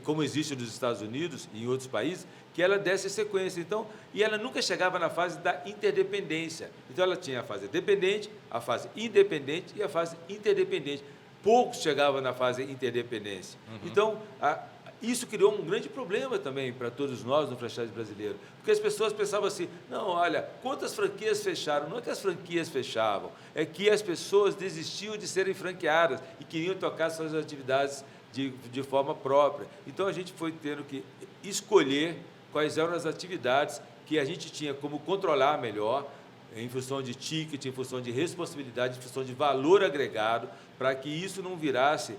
Speaker 2: como existe nos Estados Unidos e em outros países, que ela desse sequência. Então, e ela nunca chegava na fase da interdependência. Então, ela tinha a fase dependente, a fase independente e a fase interdependente. Poucos chegavam na fase interdependência. Então, isso criou um grande problema também para todos nós no franchise brasileiro, porque as pessoas pensavam assim, não, olha, quantas franquias fecharam? Não é que as franquias fechavam, é que as pessoas desistiam de serem franqueadas e queriam tocar suas atividades de forma própria. Então, a gente foi tendo que escolher quais eram as atividades que a gente tinha como controlar melhor, em função de ticket, em função de responsabilidade, em função de valor agregado, para que isso não virasse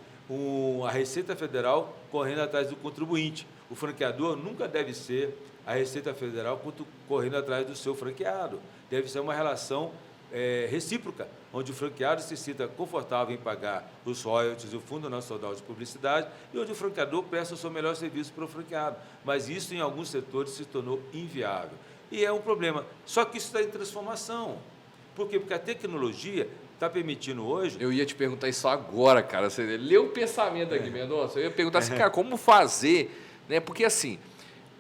Speaker 2: a Receita Federal correndo atrás do contribuinte. O franqueador nunca deve ser a Receita Federal correndo atrás do seu franqueado. Deve ser uma relação recíproca, onde o franqueado se sinta confortável em pagar os royalties, o Fundo Nacional de Publicidade, e onde o franqueador presta o seu melhor serviço para o franqueado. Mas isso, em alguns setores, se tornou inviável. E é um problema. Só que isso está em transformação. Por quê? Porque a tecnologia está permitindo hoje...
Speaker 1: Eu ia te perguntar isso agora, cara. Você leu o pensamento aqui, Mendonça. Eu ia perguntar assim, cara, como fazer, né? Porque, assim,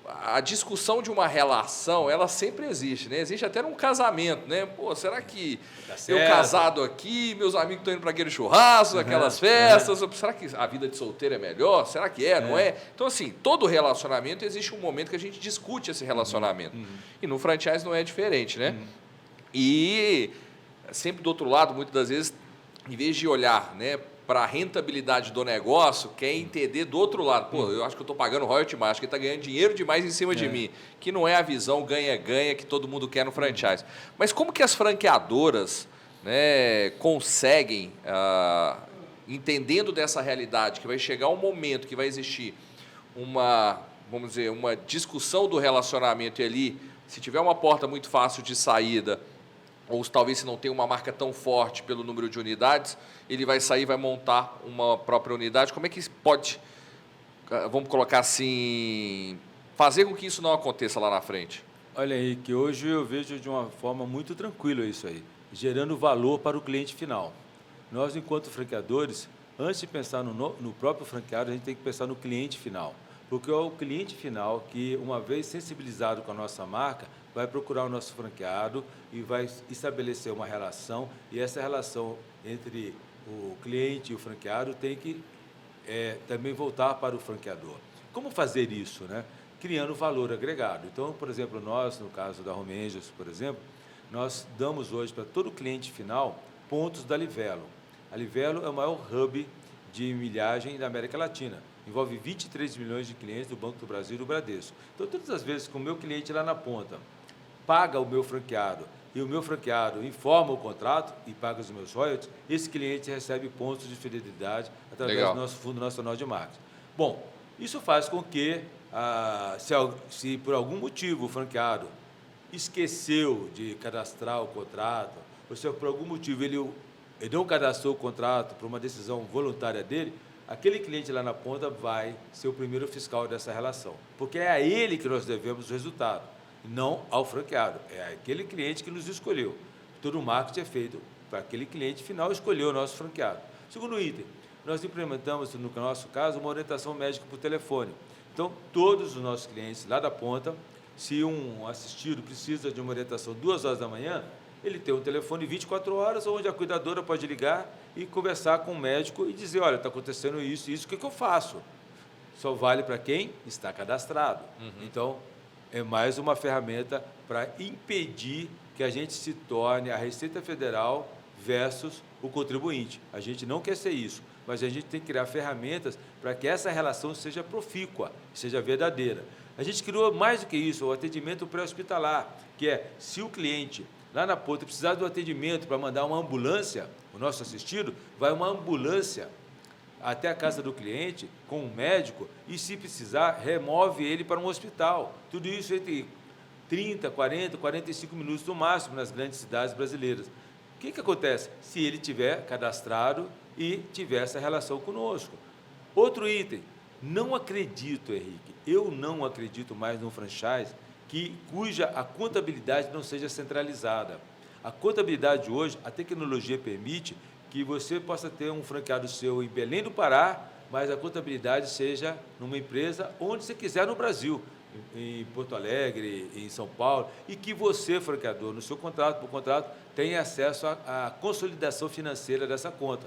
Speaker 1: a discussão de uma relação, ela sempre existe, né? Existe até num casamento, né? Pô, será que eu casado aqui, meus amigos estão indo para aquele churrasco, aquelas festas, será que a vida de solteiro é melhor? Será que não é? Então, assim, todo relacionamento, existe um momento que a gente discute esse relacionamento. E no franchise não é diferente, né? E sempre do outro lado, muitas das vezes, em vez de olhar, né, para a rentabilidade do negócio, quer entender do outro lado. Pô, eu acho que eu estou pagando royalty mais, acho que ele está ganhando dinheiro demais em cima de mim. Que não é a visão ganha-ganha que todo mundo quer no franchise. Mas como que as franqueadoras, né, conseguem, entendendo dessa realidade, que vai chegar um momento que vai existir vamos dizer, uma discussão do relacionamento e ali, se tiver uma porta muito fácil de saída, ou talvez se não tem uma marca tão forte pelo número de unidades, ele vai sair, vai montar uma própria unidade. Como é que pode, vamos colocar assim, fazer com que isso não aconteça lá na frente?
Speaker 2: Olha aí, que hoje eu vejo de uma forma muito tranquila isso aí, gerando valor para o cliente final. Nós, enquanto franqueadores, antes de pensar no próprio franqueado, a gente tem que pensar no cliente final, porque é o cliente final que, uma vez sensibilizado com a nossa marca, vai procurar o nosso franqueado e vai estabelecer uma relação, e essa relação entre o cliente e o franqueado tem que também voltar para o franqueador. Como fazer isso, né? Criando valor agregado. Então, por exemplo, nós, no caso da Home Angels, por exemplo, nós damos hoje para todo cliente final pontos da Livelo. A Livelo é o maior hub de milhagem da América Latina. Envolve 23 milhões de clientes do Banco do Brasil e do Bradesco. Então, todas as vezes que o meu cliente lá na ponta paga o meu franqueado e o meu franqueado informa o contrato e paga os meus royalties, esse cliente recebe pontos de fidelidade através do nosso Fundo Nacional de Marketing. Bom, isso faz com que, se por algum motivo o franqueado esqueceu de cadastrar o contrato, ou se por algum motivo ele não cadastrou o contrato por uma decisão voluntária dele, aquele cliente lá na ponta vai ser o primeiro fiscal dessa relação, porque é a ele que nós devemos o resultado. não ao franqueado. É aquele cliente que nos escolheu. Todo o marketing é feito para aquele cliente final escolher o nosso franqueado. Segundo item, nós implementamos, no nosso caso, uma orientação médica por telefone. Então, todos os nossos clientes lá da ponta, se um assistido precisa de uma orientação 2 horas da manhã, ele tem um telefone 24 horas, onde a cuidadora pode ligar e conversar com o médico e dizer, olha, está acontecendo isso, o que eu faço? Só vale para quem está cadastrado. Então, é mais uma ferramenta para impedir que a gente se torne a Receita Federal versus o contribuinte. A gente não quer ser isso, mas a gente tem que criar ferramentas para que essa relação seja profícua, seja verdadeira. A gente criou mais do que isso, o atendimento pré-hospitalar, que é, se o cliente lá na ponta precisar do atendimento para mandar uma ambulância, o nosso assistido, vai uma ambulância até a casa do cliente, com um médico, e, se precisar, remove ele para um hospital. Tudo isso entre 30, 40, 45 minutos no máximo nas grandes cidades brasileiras. O que acontece? Se ele tiver cadastrado e tiver essa relação conosco. Outro item, não acredito, Henrique, eu não acredito mais no franchise cuja a contabilidade não seja centralizada. A contabilidade hoje, a tecnologia permite que você possa ter um franqueado seu em Belém do Pará, mas a contabilidade seja numa empresa onde você quiser no Brasil, em Porto Alegre, em São Paulo, e que você, franqueador, no seu contrato, por contrato, tenha acesso à consolidação financeira dessa conta.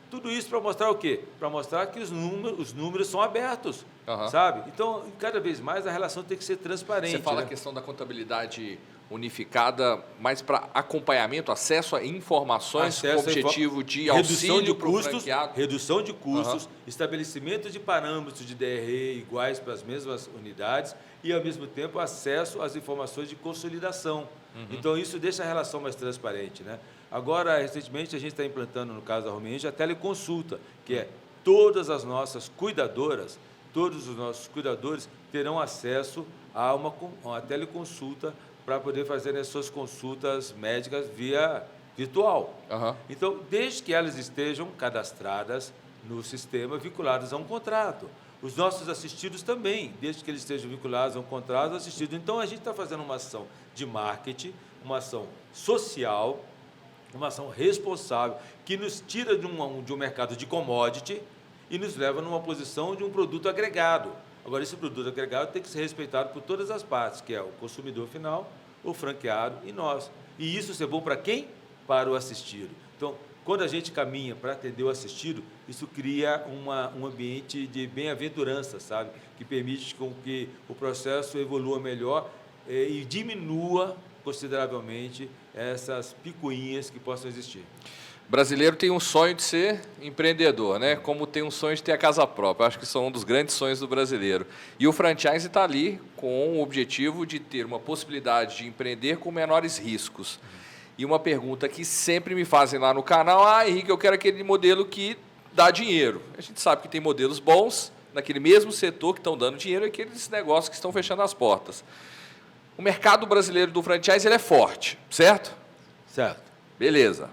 Speaker 2: Tudo isso para mostrar o quê? Para mostrar que os números são abertos, sabe? Então, cada vez mais a relação tem que ser transparente.
Speaker 1: Você fala a questão da contabilidade unificada, mais para acompanhamento, acesso a informações com o objetivo de auxílio para o franqueado.
Speaker 2: Redução de custos, estabelecimento de parâmetros de DRE iguais para as mesmas unidades e, ao mesmo tempo, acesso às informações de consolidação. Então, isso deixa a relação mais transparente, né? Agora, recentemente, a gente está implantando, no caso da Romenge, a teleconsulta, que é todas as nossas cuidadoras, todos os nossos cuidadores terão acesso a uma teleconsulta para poder fazer as suas consultas médicas via virtual. Então, desde que elas estejam cadastradas no sistema, vinculadas a um contrato. Os nossos assistidos também, desde que eles estejam vinculados a um contrato assistido. Então, a gente está fazendo uma ação de marketing, uma ação social, uma ação responsável, que nos tira de um mercado de commodity e nos leva numa posição de um produto agregado. Agora, esse produto agregado tem que ser respeitado por todas as partes, que é o consumidor final, o franqueado e nós. E isso é bom para quem? Para o assistido. Então, quando a gente caminha para atender o assistido, isso cria um ambiente de bem-aventurança, sabe? Que permite com que o processo evolua melhor e diminua consideravelmente essas picuinhas que possam existir.
Speaker 1: O brasileiro tem um sonho de ser empreendedor, né? Como tem um sonho de ter a casa própria. Acho que são um dos grandes sonhos do brasileiro. E o franchise está ali com o objetivo de ter uma possibilidade de empreender com menores riscos. E uma pergunta que sempre me fazem lá no canal, Henrique, eu quero aquele modelo que dá dinheiro. A gente sabe que tem modelos bons naquele mesmo setor que estão dando dinheiro e aqueles negócios que estão fechando as portas. O mercado brasileiro do franchise ele é forte, certo?
Speaker 2: Certo.
Speaker 1: Beleza.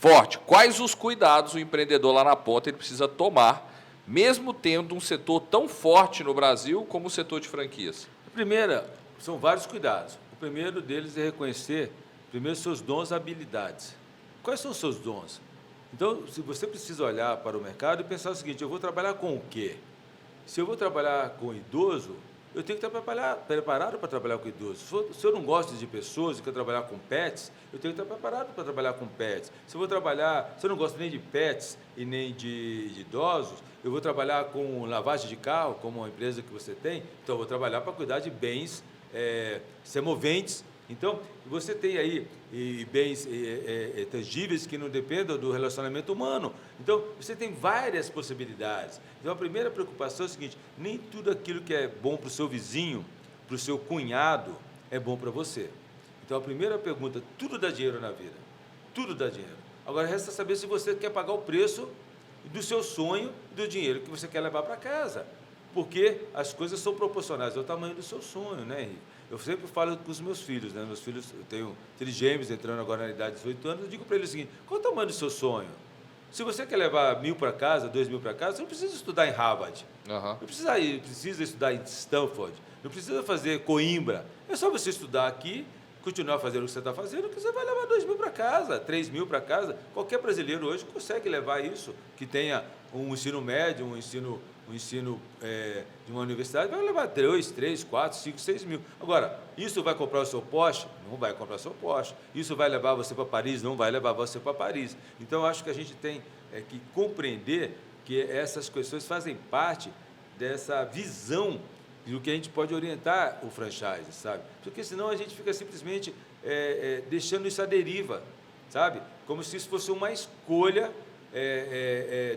Speaker 1: Forte. Quais os cuidados o empreendedor lá na ponta ele precisa tomar, mesmo tendo um setor tão forte no Brasil como o setor de franquias?
Speaker 2: A primeira, são vários cuidados. O primeiro deles é reconhecer, primeiro, seus dons e habilidades. Quais são os seus dons? Então, se você precisa olhar para o mercado e pensar o seguinte, eu vou trabalhar com o quê? Se eu vou trabalhar com idoso, eu tenho que estar preparado para trabalhar com idosos. Se eu não gosto de pessoas e quero trabalhar com pets, eu tenho que estar preparado para trabalhar com pets. Se eu não gosto nem de pets e nem de idosos, eu vou trabalhar com lavagem de carro, como uma empresa que você tem, então eu vou trabalhar para cuidar de bens semoventes. Então, você tem aí bens tangíveis que não dependam do relacionamento humano. Então, você tem várias possibilidades. Então, a primeira preocupação é o seguinte, nem tudo aquilo que é bom para o seu vizinho, para o seu cunhado, é bom para você. Então, a primeira pergunta, tudo dá dinheiro na vida. Tudo dá dinheiro. Agora, resta saber se você quer pagar o preço do seu sonho e do dinheiro que você quer levar para casa. Porque as coisas são proporcionais ao tamanho do seu sonho, né, Henrique? Eu sempre falo com os meus filhos, né? Meus filhos, eu tenho trigêmeos entrando agora na idade de 18 anos, eu digo para eles o seguinte, qual é o tamanho do seu sonho? Se você quer levar 1.000 para casa, 2.000 para casa, você não precisa estudar em Harvard.
Speaker 1: Aham.
Speaker 2: Não precisa estudar em Stanford. Não precisa fazer Coimbra. É só você estudar aqui, continuar fazendo o que você está fazendo, que você vai levar 2.000 para casa, 3.000 para casa. Qualquer brasileiro hoje consegue levar isso, que tenha um ensino médio, um ensino de uma universidade, vai levar 2, 3, 4, 5, 6 mil. Agora, isso vai comprar o seu Porsche? Não vai comprar o seu Porsche. Isso vai levar você para Paris? Não vai levar você para Paris. Então, eu acho que a gente tem que compreender que essas questões fazem parte dessa visão do que a gente pode orientar o franchise, sabe? Porque senão a gente fica simplesmente deixando isso à deriva, sabe? Como se isso fosse uma escolha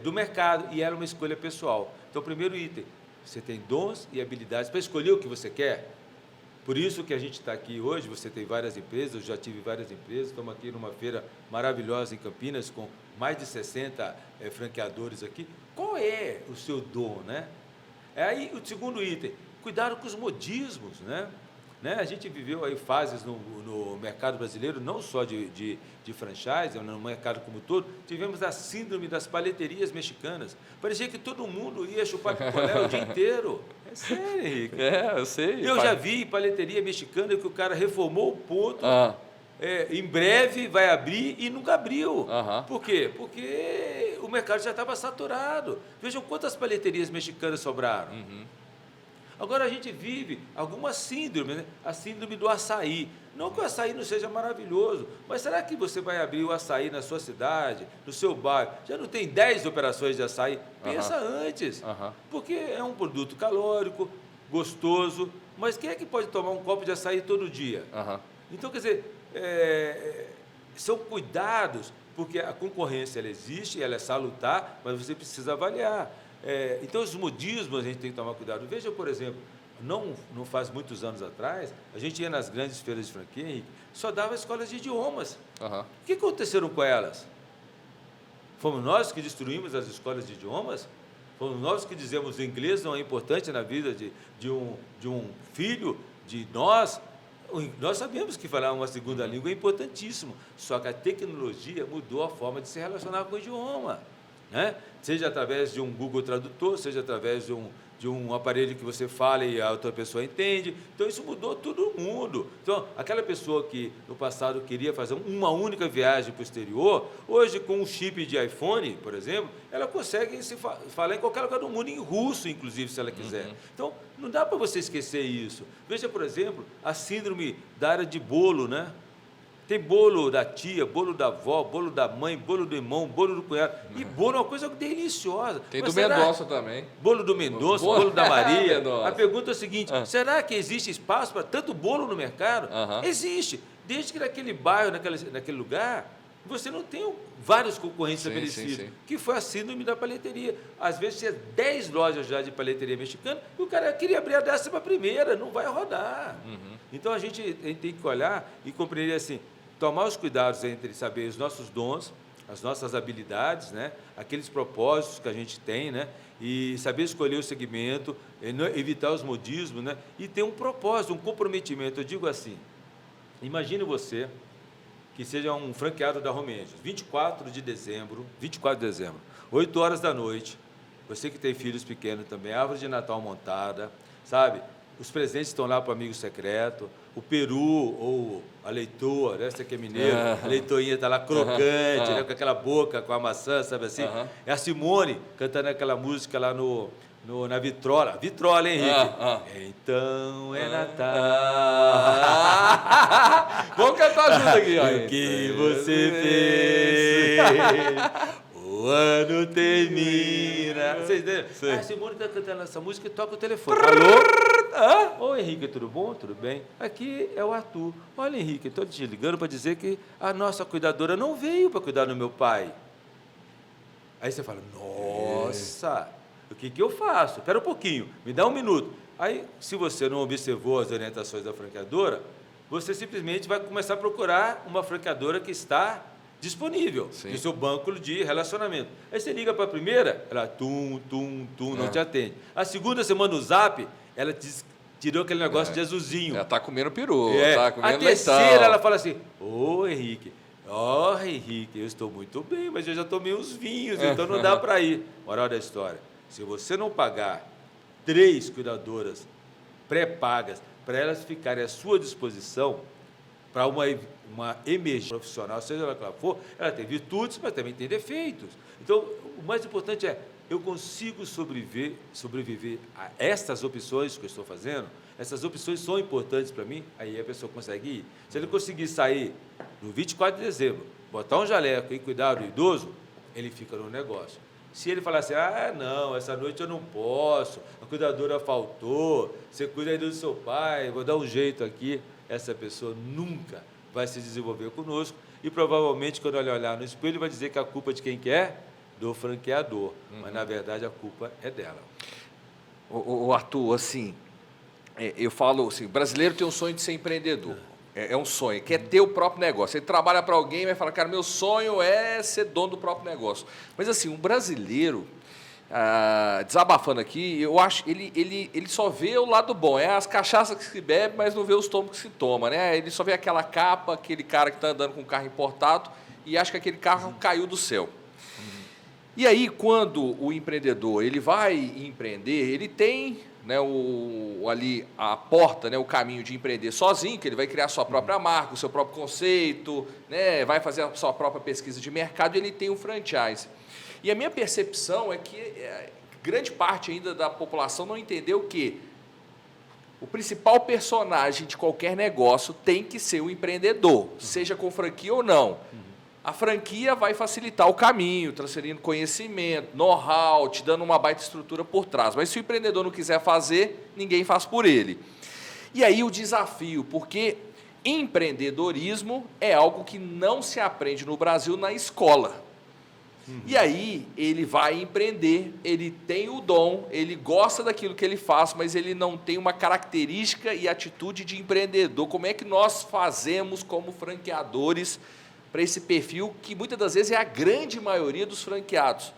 Speaker 2: do mercado, e era uma escolha pessoal. Então, primeiro item, você tem dons e habilidades para escolher o que você quer. Por isso que a gente está aqui hoje, você tem várias empresas, eu já tive várias empresas, estamos aqui numa feira maravilhosa em Campinas, com mais de 60 franqueadores aqui. Qual é o seu dom, né? Aí, o segundo item, cuidado com os modismos, né? A gente viveu aí fases no mercado brasileiro, não só de franchise, no mercado como um todo, tivemos a síndrome das paleterias mexicanas. Parecia que todo mundo ia chupar picolé o dia inteiro. É sério, Henrique.
Speaker 1: Eu sei.
Speaker 2: Eu já vi paleteria mexicana que o cara reformou o ponto, em breve vai abrir e nunca abriu. Por quê? Porque o mercado já estava saturado. Vejam quantas paleterias mexicanas sobraram. Agora a gente vive alguma síndrome, né? A síndrome do açaí. Não que o açaí não seja maravilhoso, mas será que você vai abrir o açaí na sua cidade, no seu bairro? Já não tem 10 operações de açaí? Pensa antes, porque é um produto calórico, gostoso, mas quem é que pode tomar um copo de açaí todo dia? Então, quer dizer, são cuidados, porque a concorrência ela existe, ela é salutar, mas você precisa avaliar. Então, os modismos a gente tem que tomar cuidado. Veja, por exemplo, não faz muitos anos atrás, a gente ia nas grandes feiras de franquia, Henrique, só dava escolas de idiomas. O que aconteceram com elas? Fomos nós que destruímos as escolas de idiomas? Fomos nós que dizemos que o inglês não é importante na vida de um filho de nós? Nós sabemos que falar uma segunda língua é importantíssimo, só que a tecnologia mudou a forma de se relacionar com o idioma. Né? Seja através de um Google Tradutor, seja através de um aparelho que você fala e a outra pessoa entende. Então, isso mudou todo mundo. Então, aquela pessoa que no passado queria fazer uma única viagem para o exterior, hoje, com um chip de iPhone, por exemplo, ela consegue falar em qualquer lugar do mundo, em russo, inclusive, se ela quiser. Então, não dá para você esquecer isso. Veja, por exemplo, a síndrome da área de bolo, né? Tem bolo da tia, bolo da avó, bolo da mãe, bolo do irmão, bolo do cunhado. E bolo é uma coisa deliciosa.
Speaker 1: Tem do Mendonça também.
Speaker 2: Bolo do Mendonça, bolo da Maria.
Speaker 1: Mendonça.
Speaker 2: A pergunta é a seguinte, será que existe espaço para tanto bolo no mercado? Existe. Desde que naquele bairro, naquele lugar, você não tem vários concorrentes estabelecidos, que foi a síndrome da paleteria. Às vezes tinha 10 lojas já de paleteria mexicana e o cara queria abrir a 11ª, não vai rodar. Então, a gente tem que olhar e compreender assim, tomar os cuidados entre saber os nossos dons, as nossas habilidades, né? Aqueles propósitos que a gente tem, né? E saber escolher o segmento, evitar os modismos, né? E ter um propósito, um comprometimento. Eu digo assim, imagine você que seja um franqueado da Romênios, 24 de dezembro, 8 horas da noite, você que tem filhos pequenos também, árvore de Natal montada, sabe? Os presentes estão lá para o amigo secreto, o peru ou a leitoa, né? Você que é mineiro, a leitoinha está lá crocante, né? Com aquela boca, com a maçã, sabe assim? É a Simone cantando aquela música lá na vitrola. Vitrola, hein, Henrique? Então é Natal.
Speaker 1: Vamos cantar junto aqui, ó.
Speaker 2: O que você fez? O ano termina. Vocês entendem? A Simone está cantando essa música e toca o telefone. Alô? Oi, Henrique, tudo bom? Tudo bem? Aqui é o Arthur. Olha, Henrique, estou te ligando para dizer que a nossa cuidadora não veio para cuidar do meu pai. Aí você fala, nossa, o que eu faço? Espera um pouquinho, me dá um minuto. Aí, se você não observou as orientações da franqueadora, você simplesmente vai começar a procurar uma franqueadora que está disponível no seu banco de relacionamento. Aí você liga para a primeira, ela não te atende. A segunda, você manda o zap, ela tirou aquele negócio de azulzinho.
Speaker 1: Ela está comendo peru,
Speaker 2: tá comendo leitão. A terceira, ela fala assim, ô Henrique, Ó, Henrique, eu estou muito bem, mas eu já tomei uns vinhos, então não dá para ir. Moral da história, se você não pagar 3 cuidadoras pré-pagas para elas ficarem à sua disposição para uma emergência profissional, seja ela qual for, ela tem virtudes, mas também tem defeitos. Então, o mais importante é, eu consigo sobreviver a estas opções que eu estou fazendo? Essas opções são importantes para mim? Aí a pessoa consegue ir. Se ele conseguir sair no 24 de dezembro, botar um jaleco e cuidar do idoso, ele fica no negócio. Se ele falar assim, não, essa noite eu não posso, a cuidadora faltou, você cuida aí do seu pai, vou dar um jeito aqui, essa pessoa nunca vai se desenvolver conosco e provavelmente quando ele olhar no espelho vai dizer que a culpa de quem que é? Do franqueador, mas na verdade a culpa é dela.
Speaker 1: O Arthur, assim, eu falo assim, o brasileiro tem um sonho de ser empreendedor. É um sonho, quer ter o próprio negócio. Ele trabalha para alguém e vai falar, cara, meu sonho é ser dono do próprio negócio. Mas assim, um brasileiro, desabafando aqui, eu acho ele só vê o lado bom. É as cachaças que se bebe, mas não vê os tomos que se toma, né? Ele só vê aquela capa, aquele cara que está andando com um carro importado e acha que aquele carro caiu do céu. E aí, quando o empreendedor ele vai empreender, ele tem, né, ali a porta, né, o caminho de empreender sozinho, que ele vai criar sua própria marca, o seu próprio conceito, né, vai fazer a sua própria pesquisa de mercado, e ele tem um franchise. E a minha percepção é que grande parte ainda da população não entendeu que o principal personagem de qualquer negócio tem que ser o empreendedor, seja com franquia ou não. A franquia vai facilitar o caminho, transferindo conhecimento, know-how, te dando uma baita estrutura por trás. Mas se o empreendedor não quiser fazer, ninguém faz por ele. E aí o desafio, porque empreendedorismo é algo que não se aprende no Brasil na escola. E aí ele vai empreender, ele tem o dom, ele gosta daquilo que ele faz, mas ele não tem uma característica e atitude de empreendedor. Como é que nós fazemos como franqueadores para esse perfil que muitas das vezes é a grande maioria dos franqueados?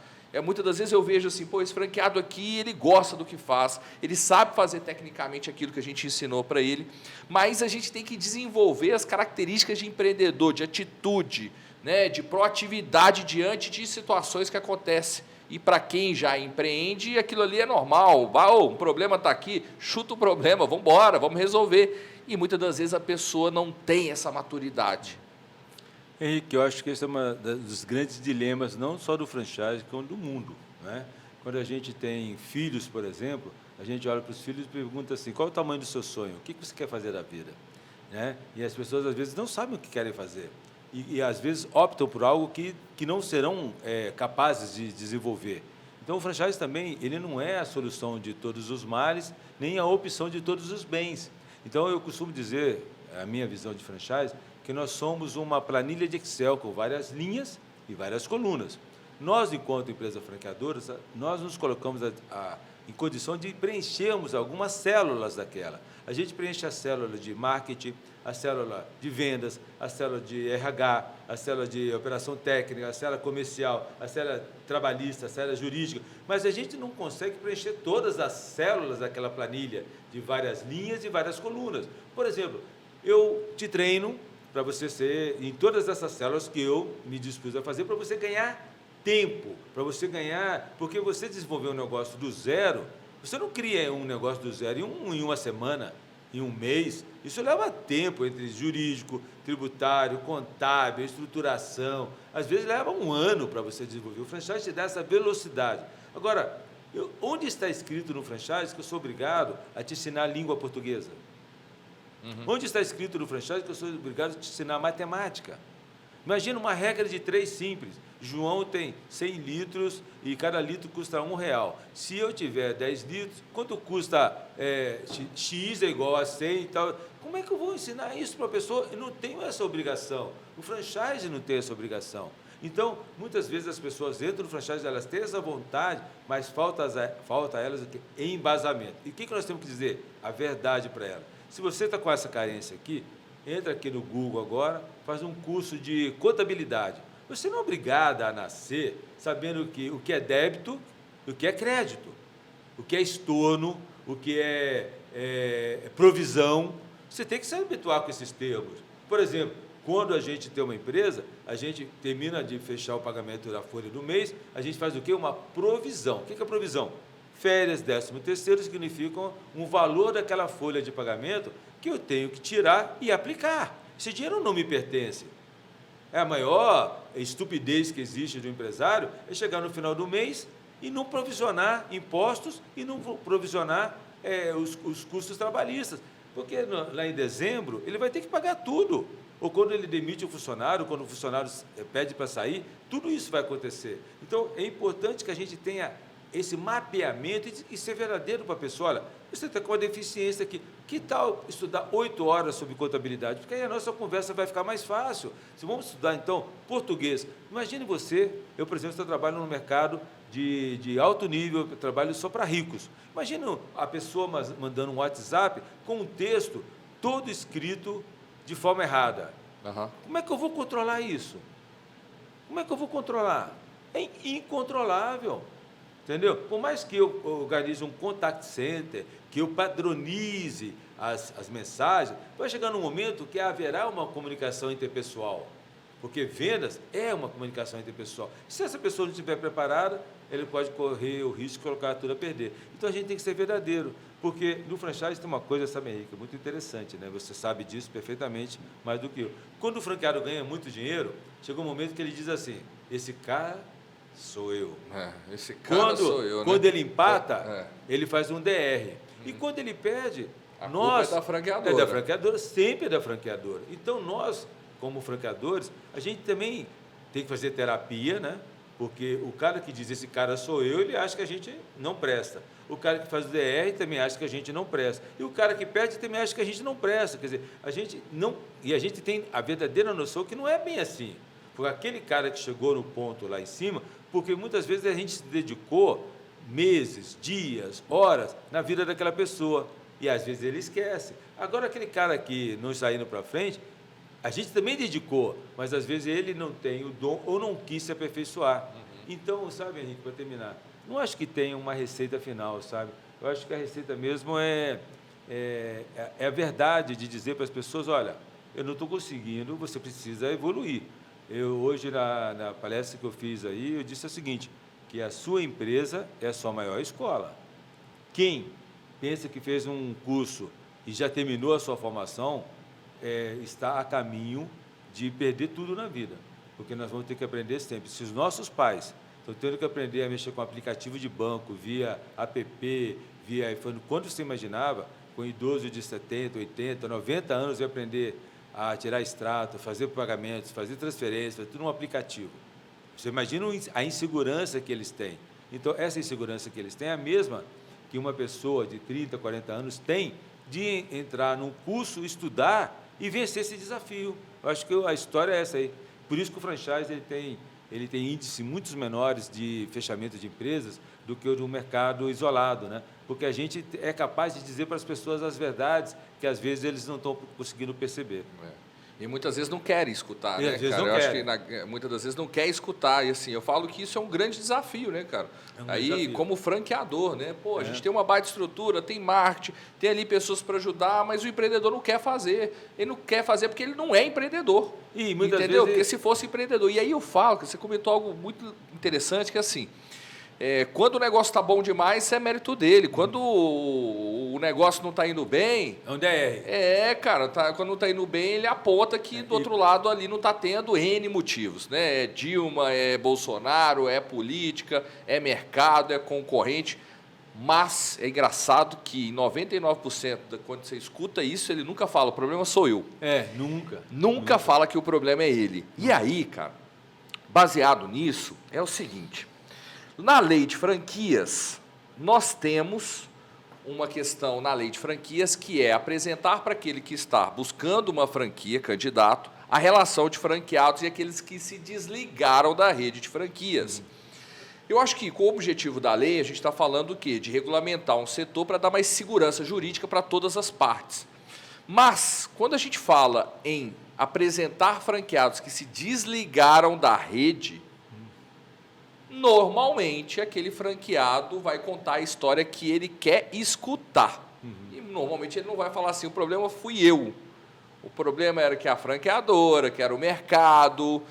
Speaker 1: Muitas das vezes eu vejo assim, esse franqueado aqui, ele gosta do que faz, ele sabe fazer tecnicamente aquilo que a gente ensinou para ele, mas a gente tem que desenvolver as características de empreendedor, de atitude, né, de proatividade diante de situações que acontecem. E para quem já empreende, aquilo ali é normal. Um problema está aqui, chuta o problema, vamos embora, vamos resolver. E muitas das vezes a pessoa não tem essa maturidade.
Speaker 2: Henrique, eu acho que esse é um dos grandes dilemas, não só do franchise, como do mundo, né? Quando a gente tem filhos, por exemplo, a gente olha para os filhos e pergunta assim, qual é o tamanho do seu sonho? O que você quer fazer da vida? Né? E as pessoas, às vezes, não sabem o que querem fazer. E às vezes, optam por algo que não serão capazes de desenvolver. Então, o franchise também, ele não é a solução de todos os males, nem a opção de todos os bens. Então, eu costumo dizer, a minha visão de franchise, que nós somos uma planilha de Excel com várias linhas e várias colunas. Nós, enquanto empresa franqueadora, nós nos colocamos em condição de preenchermos algumas células daquela. A gente preenche a célula de marketing, a célula de vendas, a célula de RH, a célula de operação técnica, a célula comercial, a célula trabalhista, a célula jurídica, mas a gente não consegue preencher todas as células daquela planilha de várias linhas e várias colunas. Por exemplo, eu te treino para você ser em todas essas células que eu me dispus a fazer, para você ganhar tempo, para você ganhar, porque você desenvolver um negócio do zero, você não cria um negócio do zero em uma semana, em um mês. Isso leva tempo entre jurídico, tributário, contábil, estruturação. Às vezes leva um ano para você desenvolver. O franchise te dá essa velocidade. Agora, onde está escrito no franchise que eu sou obrigado a te ensinar a língua portuguesa? Onde está escrito no franchise que eu sou obrigado a te ensinar matemática? Imagina uma regra de 3 simples. João tem 100 litros e cada litro custa R$1. Se eu tiver 10 litros, quanto custa X é igual a 100 e tal? Como é que eu vou ensinar isso para a pessoa? Eu não tenho essa obrigação. O franchise não tem essa obrigação. Então, muitas vezes as pessoas entram no franchise, elas têm essa vontade, mas falta a elas embasamento. E o que nós temos que dizer? A verdade para elas. Se você está com essa carência aqui, entra aqui no Google agora, faz um curso de contabilidade. Você não é obrigado a nascer sabendo o que é débito, o que é crédito, o que é estorno, o que é provisão. Você tem que se habituar com esses termos. Por exemplo, Quando a gente tem uma empresa, a gente termina de fechar o pagamento da folha do mês, a gente faz o quê? Uma provisão. O que é provisão? Férias, 13º significam um valor daquela folha de pagamento que eu tenho que tirar e aplicar. Esse dinheiro não me pertence. É a maior estupidez que existe do empresário, é chegar no final do mês e não provisionar impostos e não provisionar os custos trabalhistas. Porque lá em dezembro ele vai ter que pagar tudo. Ou quando ele demite o funcionário, quando o funcionário pede para sair, tudo isso vai acontecer. Então, é importante que a gente tenha esse mapeamento e ser verdadeiro para a pessoa. Olha, você está com uma deficiência aqui, que tal estudar 8 horas sobre contabilidade? Porque aí a nossa conversa vai ficar mais fácil. Se vamos estudar, então, português. Imagine você, eu, por exemplo, trabalho no mercado de alto nível, eu trabalho só para ricos. Imagina a pessoa mandando um WhatsApp com um texto todo escrito de forma errada.
Speaker 1: Uhum.
Speaker 2: Como é que eu vou controlar isso? Como é que eu vou controlar? É incontrolável. Entendeu? Por mais que eu organize um contact center, que eu padronize as mensagens, vai chegar num momento que haverá uma comunicação interpessoal. Porque vendas é uma comunicação interpessoal. Se essa pessoa não estiver preparada, ele pode correr o risco de colocar tudo a perder. Então, a gente tem que ser verdadeiro. Porque no franchise tem uma coisa, sabe, Henrique, muito interessante, né? Você sabe disso perfeitamente, mais do que eu. Quando o franqueado ganha muito dinheiro, chega um momento que ele diz assim, esse cara sou eu.
Speaker 1: Esse cara sou eu, né?
Speaker 2: Quando ele empata, ele faz um DR. E quando ele perde,
Speaker 1: culpa é da franqueadora.
Speaker 2: É da franqueadora, sempre é da franqueadora. Então, nós, como franqueadores, a gente também tem que fazer terapia, né? Porque o cara que diz esse cara sou eu, ele acha que a gente não presta. O cara que faz o DR também acha que a gente não presta. E o cara que perde também acha que a gente não presta. Quer dizer, a gente não... E a gente tem a verdadeira noção que não é bem assim. Porque aquele cara que chegou no ponto lá em cima, porque muitas vezes a gente se dedicou meses, dias, horas na vida daquela pessoa. E às vezes ele esquece. Agora, aquele cara que não está indo para frente, a gente também dedicou, mas às vezes ele não tem o dom ou não quis se aperfeiçoar. Então, sabe, Henrique, para terminar, não acho que tenha uma receita final, sabe? Eu acho que a receita mesmo é a verdade de dizer para as pessoas, olha, eu não estou conseguindo, você precisa evoluir. Eu hoje, na palestra que eu fiz aí, eu disse o seguinte, que a sua empresa é a sua maior escola. Quem pensa que fez um curso e já terminou a sua formação, está a caminho de perder tudo na vida, porque nós vamos ter que aprender sempre. Se os nossos pais estão tendo que aprender a mexer com aplicativo de banco, via app, via iPhone, quando você imaginava, com um idoso de 70, 80, 90 anos, ia aprender a tirar extrato, fazer pagamentos, fazer transferências, fazer tudo num aplicativo. Você imagina a insegurança que eles têm. Então, essa insegurança que eles têm é a mesma que uma pessoa de 30, 40 anos tem de entrar num curso, estudar e vencer esse desafio. Eu acho que a história é essa aí. Por isso que o franchise ele tem índices muito menores de fechamento de empresas do que o de um mercado isolado, né? Porque a gente é capaz de dizer para as pessoas as verdades que às vezes eles não estão conseguindo perceber.
Speaker 1: E muitas vezes não querem escutar,
Speaker 2: E
Speaker 1: né,
Speaker 2: às vezes
Speaker 1: cara?
Speaker 2: não
Speaker 1: Eu acho
Speaker 2: querem.
Speaker 1: que muitas das vezes não quer escutar. E assim, eu falo que isso é um grande desafio, né, cara? Aí,
Speaker 2: desafio.
Speaker 1: como franqueador, né? Pô, a gente tem uma baita estrutura, tem marketing, tem ali pessoas para ajudar, mas o empreendedor não quer fazer. Ele não quer fazer porque ele não é empreendedor.
Speaker 2: E muitas
Speaker 1: entendeu?
Speaker 2: vezes
Speaker 1: Porque se fosse empreendedor. E aí eu falo, que você comentou algo muito interessante, que assim, quando o negócio está bom demais, isso é mérito dele. Quando o negócio não está indo bem...
Speaker 2: É um DR.
Speaker 1: Cara, quando não está indo bem, ele aponta que do outro lado ali não está tendo N motivos, né? É Dilma, é Bolsonaro, é política, é mercado, é concorrente. Mas é engraçado que em 99% quando você escuta isso, ele nunca fala, o problema sou eu.
Speaker 2: Nunca.
Speaker 1: Nunca fala que o problema é ele. E aí, cara, baseado nisso, é o seguinte... Na lei de franquias, nós temos uma questão na lei de franquias que é apresentar para aquele que está buscando uma franquia, candidato, a relação de franqueados e aqueles que se desligaram da rede de franquias. Eu acho que, com o objetivo da lei, a gente está falando o quê? De regulamentar um setor para dar mais segurança jurídica para todas as partes. Mas, quando a gente fala em apresentar franqueados que se desligaram da rede, normalmente aquele franqueado vai contar a história que ele quer escutar. E normalmente ele não vai falar assim, o problema fui eu. O problema era que a franqueadora, que era o mercado.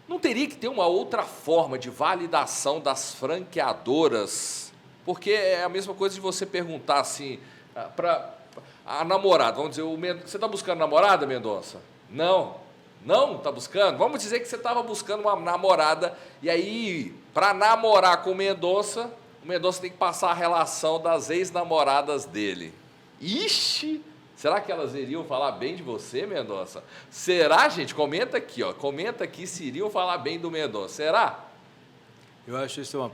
Speaker 1: Não teria que ter uma outra forma de validação das franqueadoras? Porque é a mesma coisa de você perguntar assim, para a namorada, vamos dizer, você está buscando namorada, Mendonça? Não. Não está buscando? Vamos dizer que você estava buscando uma namorada, e aí, para namorar com o Mendonça tem que passar a relação das ex-namoradas dele. Ixi! Será que elas iriam falar bem de você, Mendonça? Será, gente? Comenta aqui, ó. Comenta aqui se iriam falar bem do Mendonça. Será?
Speaker 2: Eu acho esse um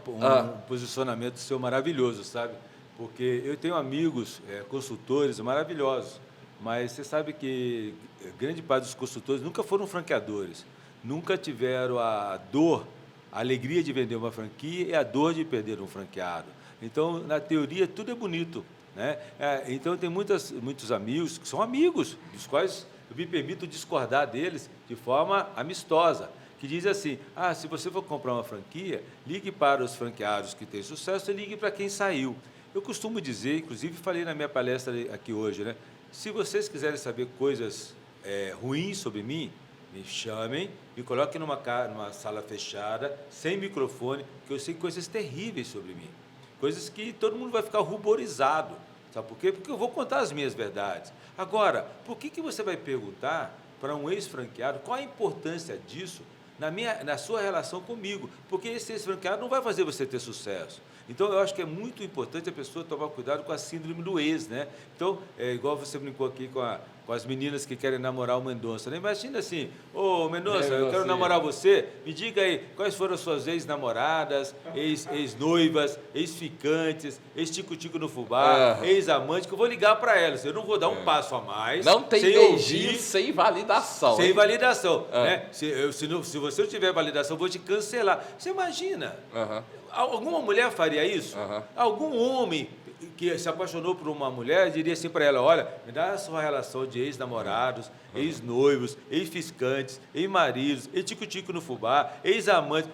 Speaker 2: posicionamento seu maravilhoso, sabe? Porque eu tenho amigos, consultores maravilhosos, mas você sabe que grande parte dos consultores nunca foram franqueadores, nunca tiveram a dor, a alegria de vender uma franquia e a dor de perder um franqueado. Então, na teoria, tudo é bonito, né? Então, tem muitos amigos que são amigos, dos quais eu me permito discordar deles de forma amistosa, que diz assim, se você for comprar uma franquia, ligue para os franqueados que têm sucesso e ligue para quem saiu. Eu costumo dizer, inclusive falei na minha palestra aqui hoje, né? Se vocês quiserem saber coisas ruins sobre mim, me chamem, me coloquem numa sala fechada, sem microfone, que eu sei coisas terríveis sobre mim. Coisas que todo mundo vai ficar ruborizado. Sabe por quê? Porque eu vou contar as minhas verdades. Agora, por que você vai perguntar para um ex-franqueado qual a importância disso na sua relação comigo? Porque esse ex-franqueado não vai fazer você ter sucesso. Então, eu acho que é muito importante a pessoa tomar cuidado com a síndrome do ex, né? Então, igual você brincou aqui com as meninas que querem namorar o Mendonça, né? Imagina assim, Mendonça, eu quero namorar você, me diga aí, quais foram as suas ex-namoradas, ex-noivas, ex-ficantes, ex-tico-tico no fubá, ex-amante, que eu vou ligar para elas, eu não vou dar um passo a mais.
Speaker 1: Não tem beijinho sem validação.
Speaker 2: Sem validação, né? Se você não tiver validação, eu vou te cancelar. Você imagina... Alguma mulher faria isso? Algum homem que se apaixonou por uma mulher diria assim para ela, olha, me dá a sua relação de ex-namorados, ex-noivos, ex-fiscantes, ex-maridos, ex-tico-tico no fubá, ex-amantes.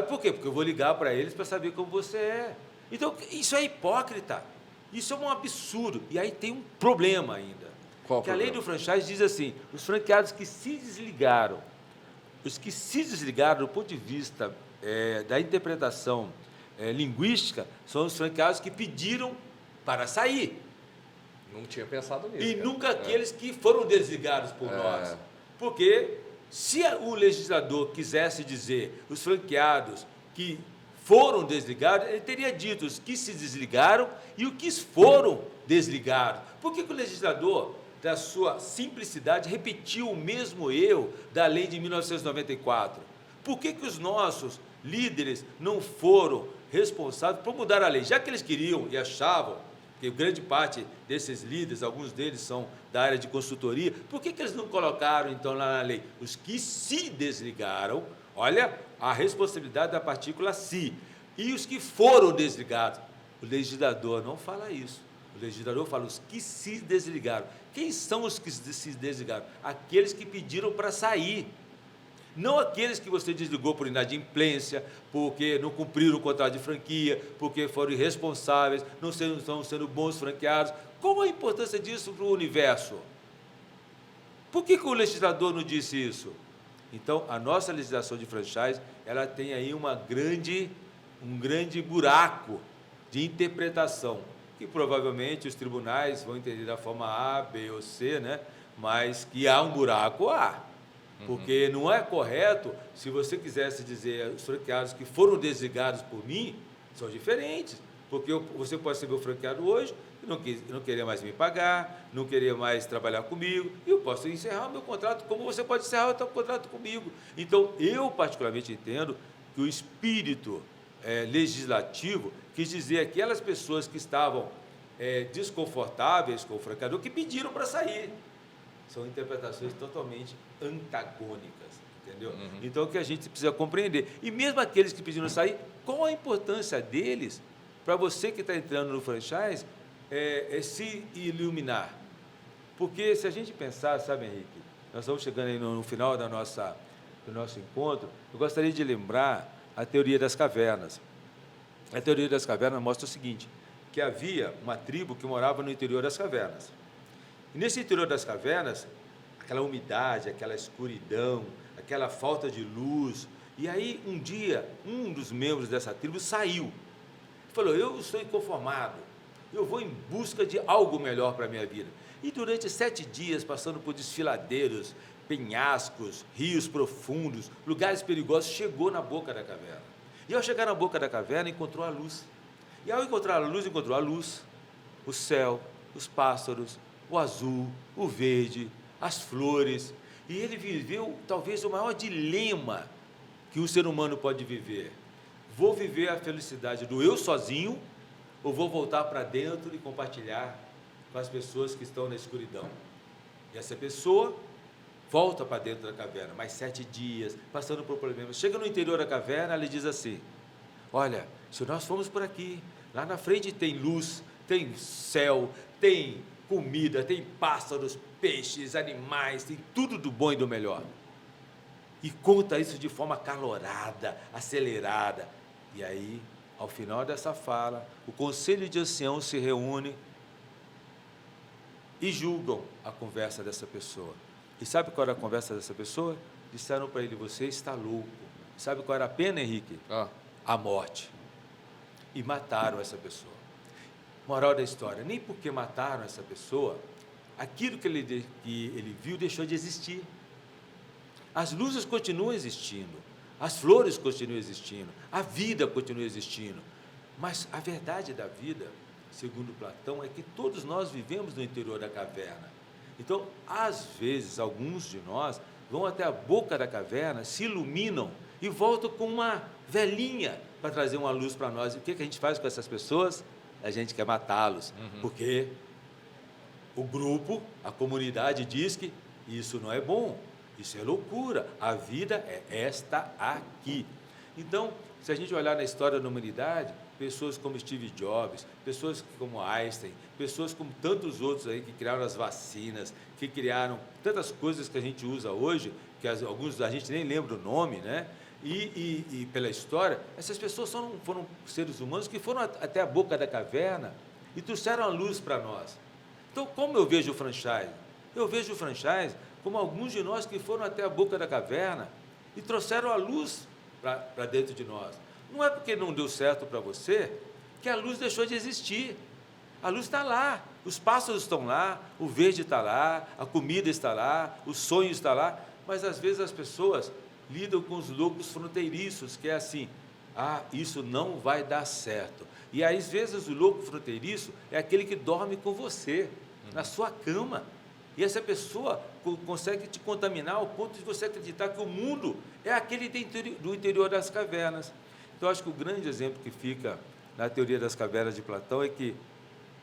Speaker 2: Por quê? Porque eu vou ligar para eles para saber como você é. Então, isso é hipócrita. Isso é um absurdo. E aí tem um problema ainda.
Speaker 1: Qual
Speaker 2: que
Speaker 1: problema?
Speaker 2: A lei do franchise diz assim, os franqueados que se desligaram, do ponto de vista da interpretação linguística, são os franqueados que pediram para sair.
Speaker 1: Não tinha pensado nisso.
Speaker 2: E nunca aqueles que foram desligados por nós. Porque se o legislador quisesse dizer os franqueados que foram desligados, ele teria dito os que se desligaram e os que foram desligados. Por que o legislador, da sua simplicidade, repetiu o mesmo erro da lei de 1994? Por que os nossos líderes não foram responsáveis por mudar a lei? Já que eles queriam e achavam que grande parte desses líderes, alguns deles são da área de consultoria, por que eles não colocaram, então, lá na lei? Os que se desligaram, olha a responsabilidade da partícula se, e os que foram desligados. O legislador não fala isso. O legislador fala os que se desligaram. Quem são os que se desligaram? Aqueles que pediram para sair. Não aqueles que você desligou por inadimplência, porque não cumpriram o contrato de franquia, porque foram irresponsáveis, não estão sendo bons franqueados. Qual a importância disso para o universo? Por que o legislador não disse isso? Então, a nossa legislação de franchise, ela tem aí um grande buraco de interpretação, que provavelmente os tribunais vão entender da forma A, B ou C, né? Mas que há um buraco, há. Porque não é correto, se você quisesse dizer os franqueados que foram desligados por mim, são diferentes. Porque você pode ser meu franqueado hoje, não querer mais me pagar, não querer mais trabalhar comigo, e eu posso encerrar o meu contrato, como você pode encerrar o seu contrato comigo. Então, eu particularmente entendo que o espírito legislativo quis dizer aquelas pessoas que estavam desconfortáveis com o franqueador, que pediram para sair. São interpretações totalmente antagônicas, entendeu? Então, o que a gente precisa compreender. E mesmo aqueles que pediram sair, qual a importância deles para você que está entrando no franchise se iluminar? Porque se a gente pensar, sabe, Henrique, nós estamos chegando aí no final do nosso encontro, eu gostaria de lembrar a teoria das cavernas. A teoria das cavernas mostra o seguinte, que havia uma tribo que morava no interior das cavernas. E nesse interior das cavernas, aquela umidade, aquela escuridão, aquela falta de luz. E aí, um dia, um dos membros dessa tribo saiu. Falou, eu estou inconformado, eu vou em busca de algo melhor para a minha vida. E durante 7 dias, passando por desfiladeiros, penhascos, rios profundos, lugares perigosos, chegou na boca da caverna. E ao chegar na boca da caverna, encontrou a luz. E ao encontrar a luz, encontrou a luz, o céu, os pássaros, o azul, o verde, as flores. E ele viveu talvez o maior dilema que o ser humano pode viver. Vou viver a felicidade do eu sozinho ou vou voltar para dentro e compartilhar com as pessoas que estão na escuridão? E essa pessoa volta para dentro da caverna, mais 7 dias, passando por problemas. Chega no interior da caverna, ela diz assim, olha, se nós formos por aqui, lá na frente tem luz, tem céu, tem comida, tem pássaros, peixes, animais, tem tudo do bom e do melhor. E conta isso de forma acalorada, acelerada. E aí, ao final dessa fala, o conselho de anciãos se reúne e julgam a conversa dessa pessoa. E sabe qual era a conversa dessa pessoa? Disseram para ele, você está louco. Sabe qual era a pena, Henrique? A morte. E mataram essa pessoa. Moral da história, nem porque mataram essa pessoa, aquilo que ele viu deixou de existir. As luzes continuam existindo, as flores continuam existindo, a vida continua existindo. Mas a verdade da vida, segundo Platão, é que todos nós vivemos no interior da caverna. Então, às vezes, alguns de nós vão até a boca da caverna, se iluminam e voltam com uma velinha para trazer uma luz para nós. E o que a gente faz com essas pessoas? A gente quer matá-los, porque o grupo, a comunidade diz que isso não é bom, isso é loucura, a vida é esta aqui. Então, se a gente olhar na história da humanidade, pessoas como Steve Jobs, pessoas como Einstein, pessoas como tantos outros aí que criaram as vacinas, que criaram tantas coisas que a gente usa hoje, que alguns a gente nem lembra o nome, né? E pela história, essas pessoas foram seres humanos que foram até a boca da caverna e trouxeram a luz para nós. Então, como eu vejo o franchise? Eu vejo o franchise como alguns de nós que foram até a boca da caverna e trouxeram a luz para dentro de nós. Não é porque não deu certo para você que a luz deixou de existir. A luz está lá, os pássaros estão lá, o verde está lá, a comida está lá, o sonho está lá, mas às vezes as pessoas lidam com os loucos fronteiriços, que é assim, isso não vai dar certo. E às vezes o louco fronteiriço é aquele que dorme com você, na sua cama. E essa pessoa consegue te contaminar ao ponto de você acreditar que o mundo é aquele do interior das cavernas. Então, acho que o grande exemplo que fica na teoria das cavernas de Platão é que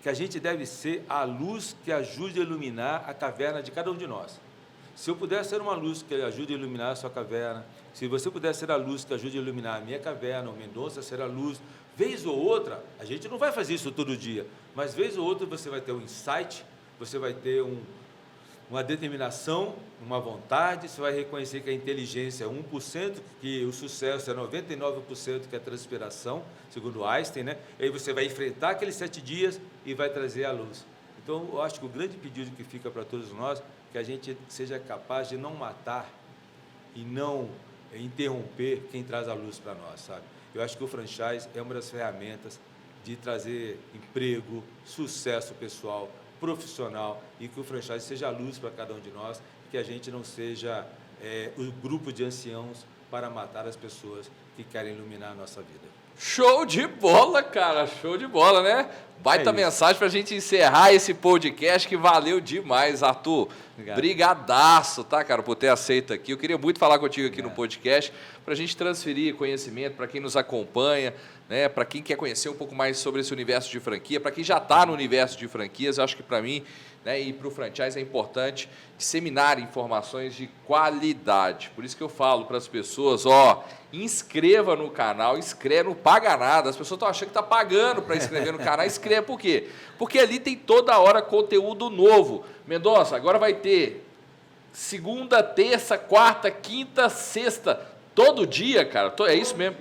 Speaker 2: a gente deve ser a luz que ajude a iluminar a caverna de cada um de nós. Se eu puder ser uma luz que ajude a iluminar a sua caverna, se você puder ser a luz que ajude a iluminar a minha caverna, o Mendonça ser a luz, vez ou outra, a gente não vai fazer isso todo dia, mas vez ou outra você vai ter um insight, você vai ter uma determinação, uma vontade, você vai reconhecer que a inteligência é 1%, que o sucesso é 99%, que é a transpiração, segundo Einstein, né? E aí você vai enfrentar aqueles 7 dias e vai trazer a luz. Então, eu acho que o grande pedido que fica para todos nós, que a gente seja capaz de não matar e não interromper quem traz a luz para nós, sabe? Eu acho que o franchise é uma das ferramentas de trazer emprego, sucesso pessoal, profissional, e que o franchise seja a luz para cada um de nós, que a gente não seja o grupo de anciãos para matar as pessoas que querem iluminar a nossa vida.
Speaker 1: Show de bola, cara, show de bola, né? Baita mensagem para a gente encerrar esse podcast, que valeu demais, Arthur. Brigadaço, tá, cara, por ter aceito aqui. Eu queria muito falar contigo aqui no podcast, para a gente transferir conhecimento para quem nos acompanha, né? Para quem quer conhecer um pouco mais sobre esse universo de franquia, para quem já está no universo de franquias. Eu acho que para mim, né, e para o franchise é importante disseminar informações de qualidade. Por isso que eu falo para as pessoas, inscreva no canal, não paga nada. As pessoas estão achando que está pagando para inscrever no canal. Inscreva por quê? Porque ali tem toda hora conteúdo novo. Mendonça, agora vai ter segunda, terça, quarta, quinta, sexta, todo dia, cara. É isso mesmo.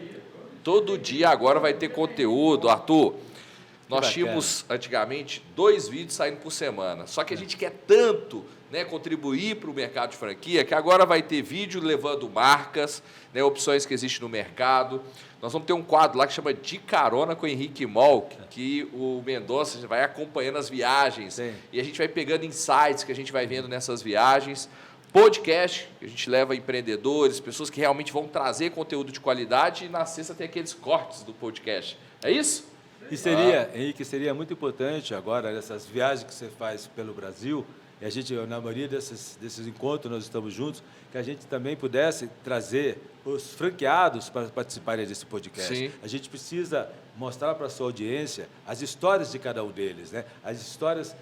Speaker 1: Todo dia agora vai ter conteúdo, Arthur. Nós
Speaker 2: bacana.
Speaker 1: tínhamos, antigamente, 2 vídeos saindo por semana. Só que a gente quer tanto, né, contribuir para o mercado de franquia, que agora vai ter vídeo levando marcas, né, opções que existem no mercado. Nós vamos ter um quadro lá que chama De Carona com o Henrique Mol, que o Mendonça vai acompanhando as viagens.
Speaker 2: Sim.
Speaker 1: E a gente vai pegando insights que a gente vai vendo nessas viagens. Podcast, que a gente leva empreendedores, pessoas que realmente vão trazer conteúdo de qualidade. E na sexta tem aqueles cortes do podcast. É isso?
Speaker 2: E seria, Henrique, seria muito importante agora, nessas viagens que você faz pelo Brasil, e a gente, na maioria desses encontros, nós estamos juntos, que a gente também pudesse trazer os franqueados para participarem desse podcast.
Speaker 1: Sim.
Speaker 2: A gente precisa mostrar para a sua audiência as histórias de cada um deles, né? As histórias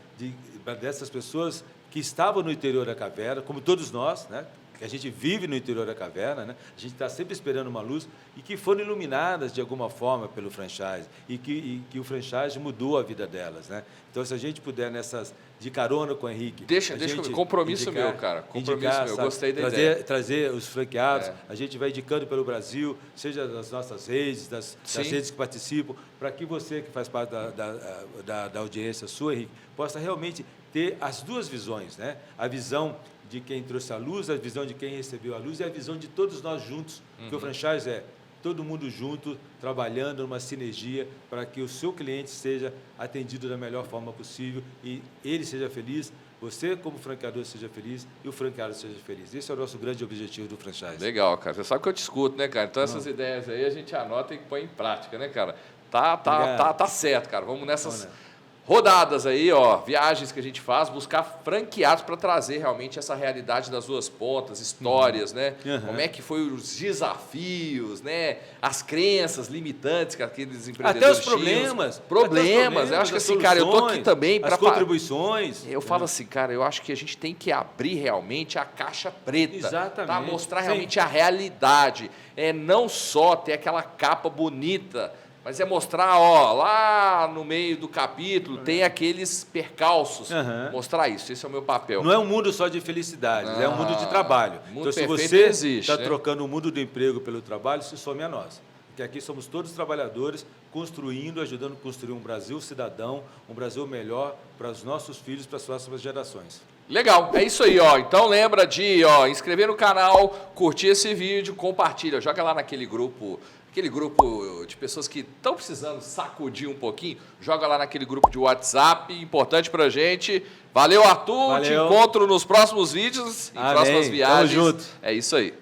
Speaker 2: dessas pessoas que estavam no interior da caverna, como todos nós, né? Que a gente vive no interior da caverna, né? A gente está sempre esperando uma luz e que foram iluminadas de alguma forma pelo franchise e que o franchise mudou a vida delas, né? Então, se a gente puder nessas de carona com o Henrique,
Speaker 1: Deixa compromisso meu, cara. Compromisso meu. Eu gostei da ideia.
Speaker 2: Trazer os franqueados, a gente vai indicando pelo Brasil, seja das nossas redes, das redes que participam, para que você que faz parte da audiência sua, Henrique, possa realmente ter as duas visões, né? A visão de quem trouxe a luz, a visão de quem recebeu a luz e a visão de todos nós juntos, porque o franchise é todo mundo junto, trabalhando numa sinergia para que o seu cliente seja atendido da melhor forma possível e ele seja feliz, você como franqueador seja feliz e o franqueado seja feliz. Esse é o nosso grande objetivo do franchise.
Speaker 1: Legal, cara. Você sabe que eu te escuto, né, cara? Então essas ideias aí a gente anota e põe em prática, né, cara? Tá certo, cara. Vamos nessas rodadas aí, ó, viagens que a gente faz, buscar franqueados para trazer realmente essa realidade das duas pontas, histórias, né? Como é que foi os desafios, né? As crenças limitantes que aqueles empreendedores
Speaker 2: até os problemas.
Speaker 1: Problemas. Eu acho que assim, cara, eu tô aqui também para
Speaker 2: as contribuições.
Speaker 1: Eu falo assim, cara, eu acho que a gente tem que abrir realmente a caixa preta.
Speaker 2: Exatamente.
Speaker 1: Tá? Mostrar realmente a realidade. Não só ter aquela capa bonita, mas é mostrar, ó, lá no meio do capítulo tem aqueles percalços. Mostrar isso, esse é o meu papel.
Speaker 2: Não é um mundo só de felicidades, é um mundo de trabalho.
Speaker 1: Mundo
Speaker 2: então, se você está trocando o mundo do emprego pelo trabalho, se some a nós. Porque aqui somos todos trabalhadores, construindo, ajudando a construir um Brasil cidadão, um Brasil melhor para os nossos filhos, para as próximas gerações.
Speaker 1: Legal, é isso aí, ó. Então lembra de inscrever no canal, curtir esse vídeo, compartilha, joga lá naquele grupo de pessoas que estão precisando sacudir um pouquinho, joga lá naquele grupo de WhatsApp, importante pra gente. Valeu, Arthur, te encontro nos próximos vídeos, em próximas viagens.
Speaker 2: Tamo junto.
Speaker 1: É isso aí.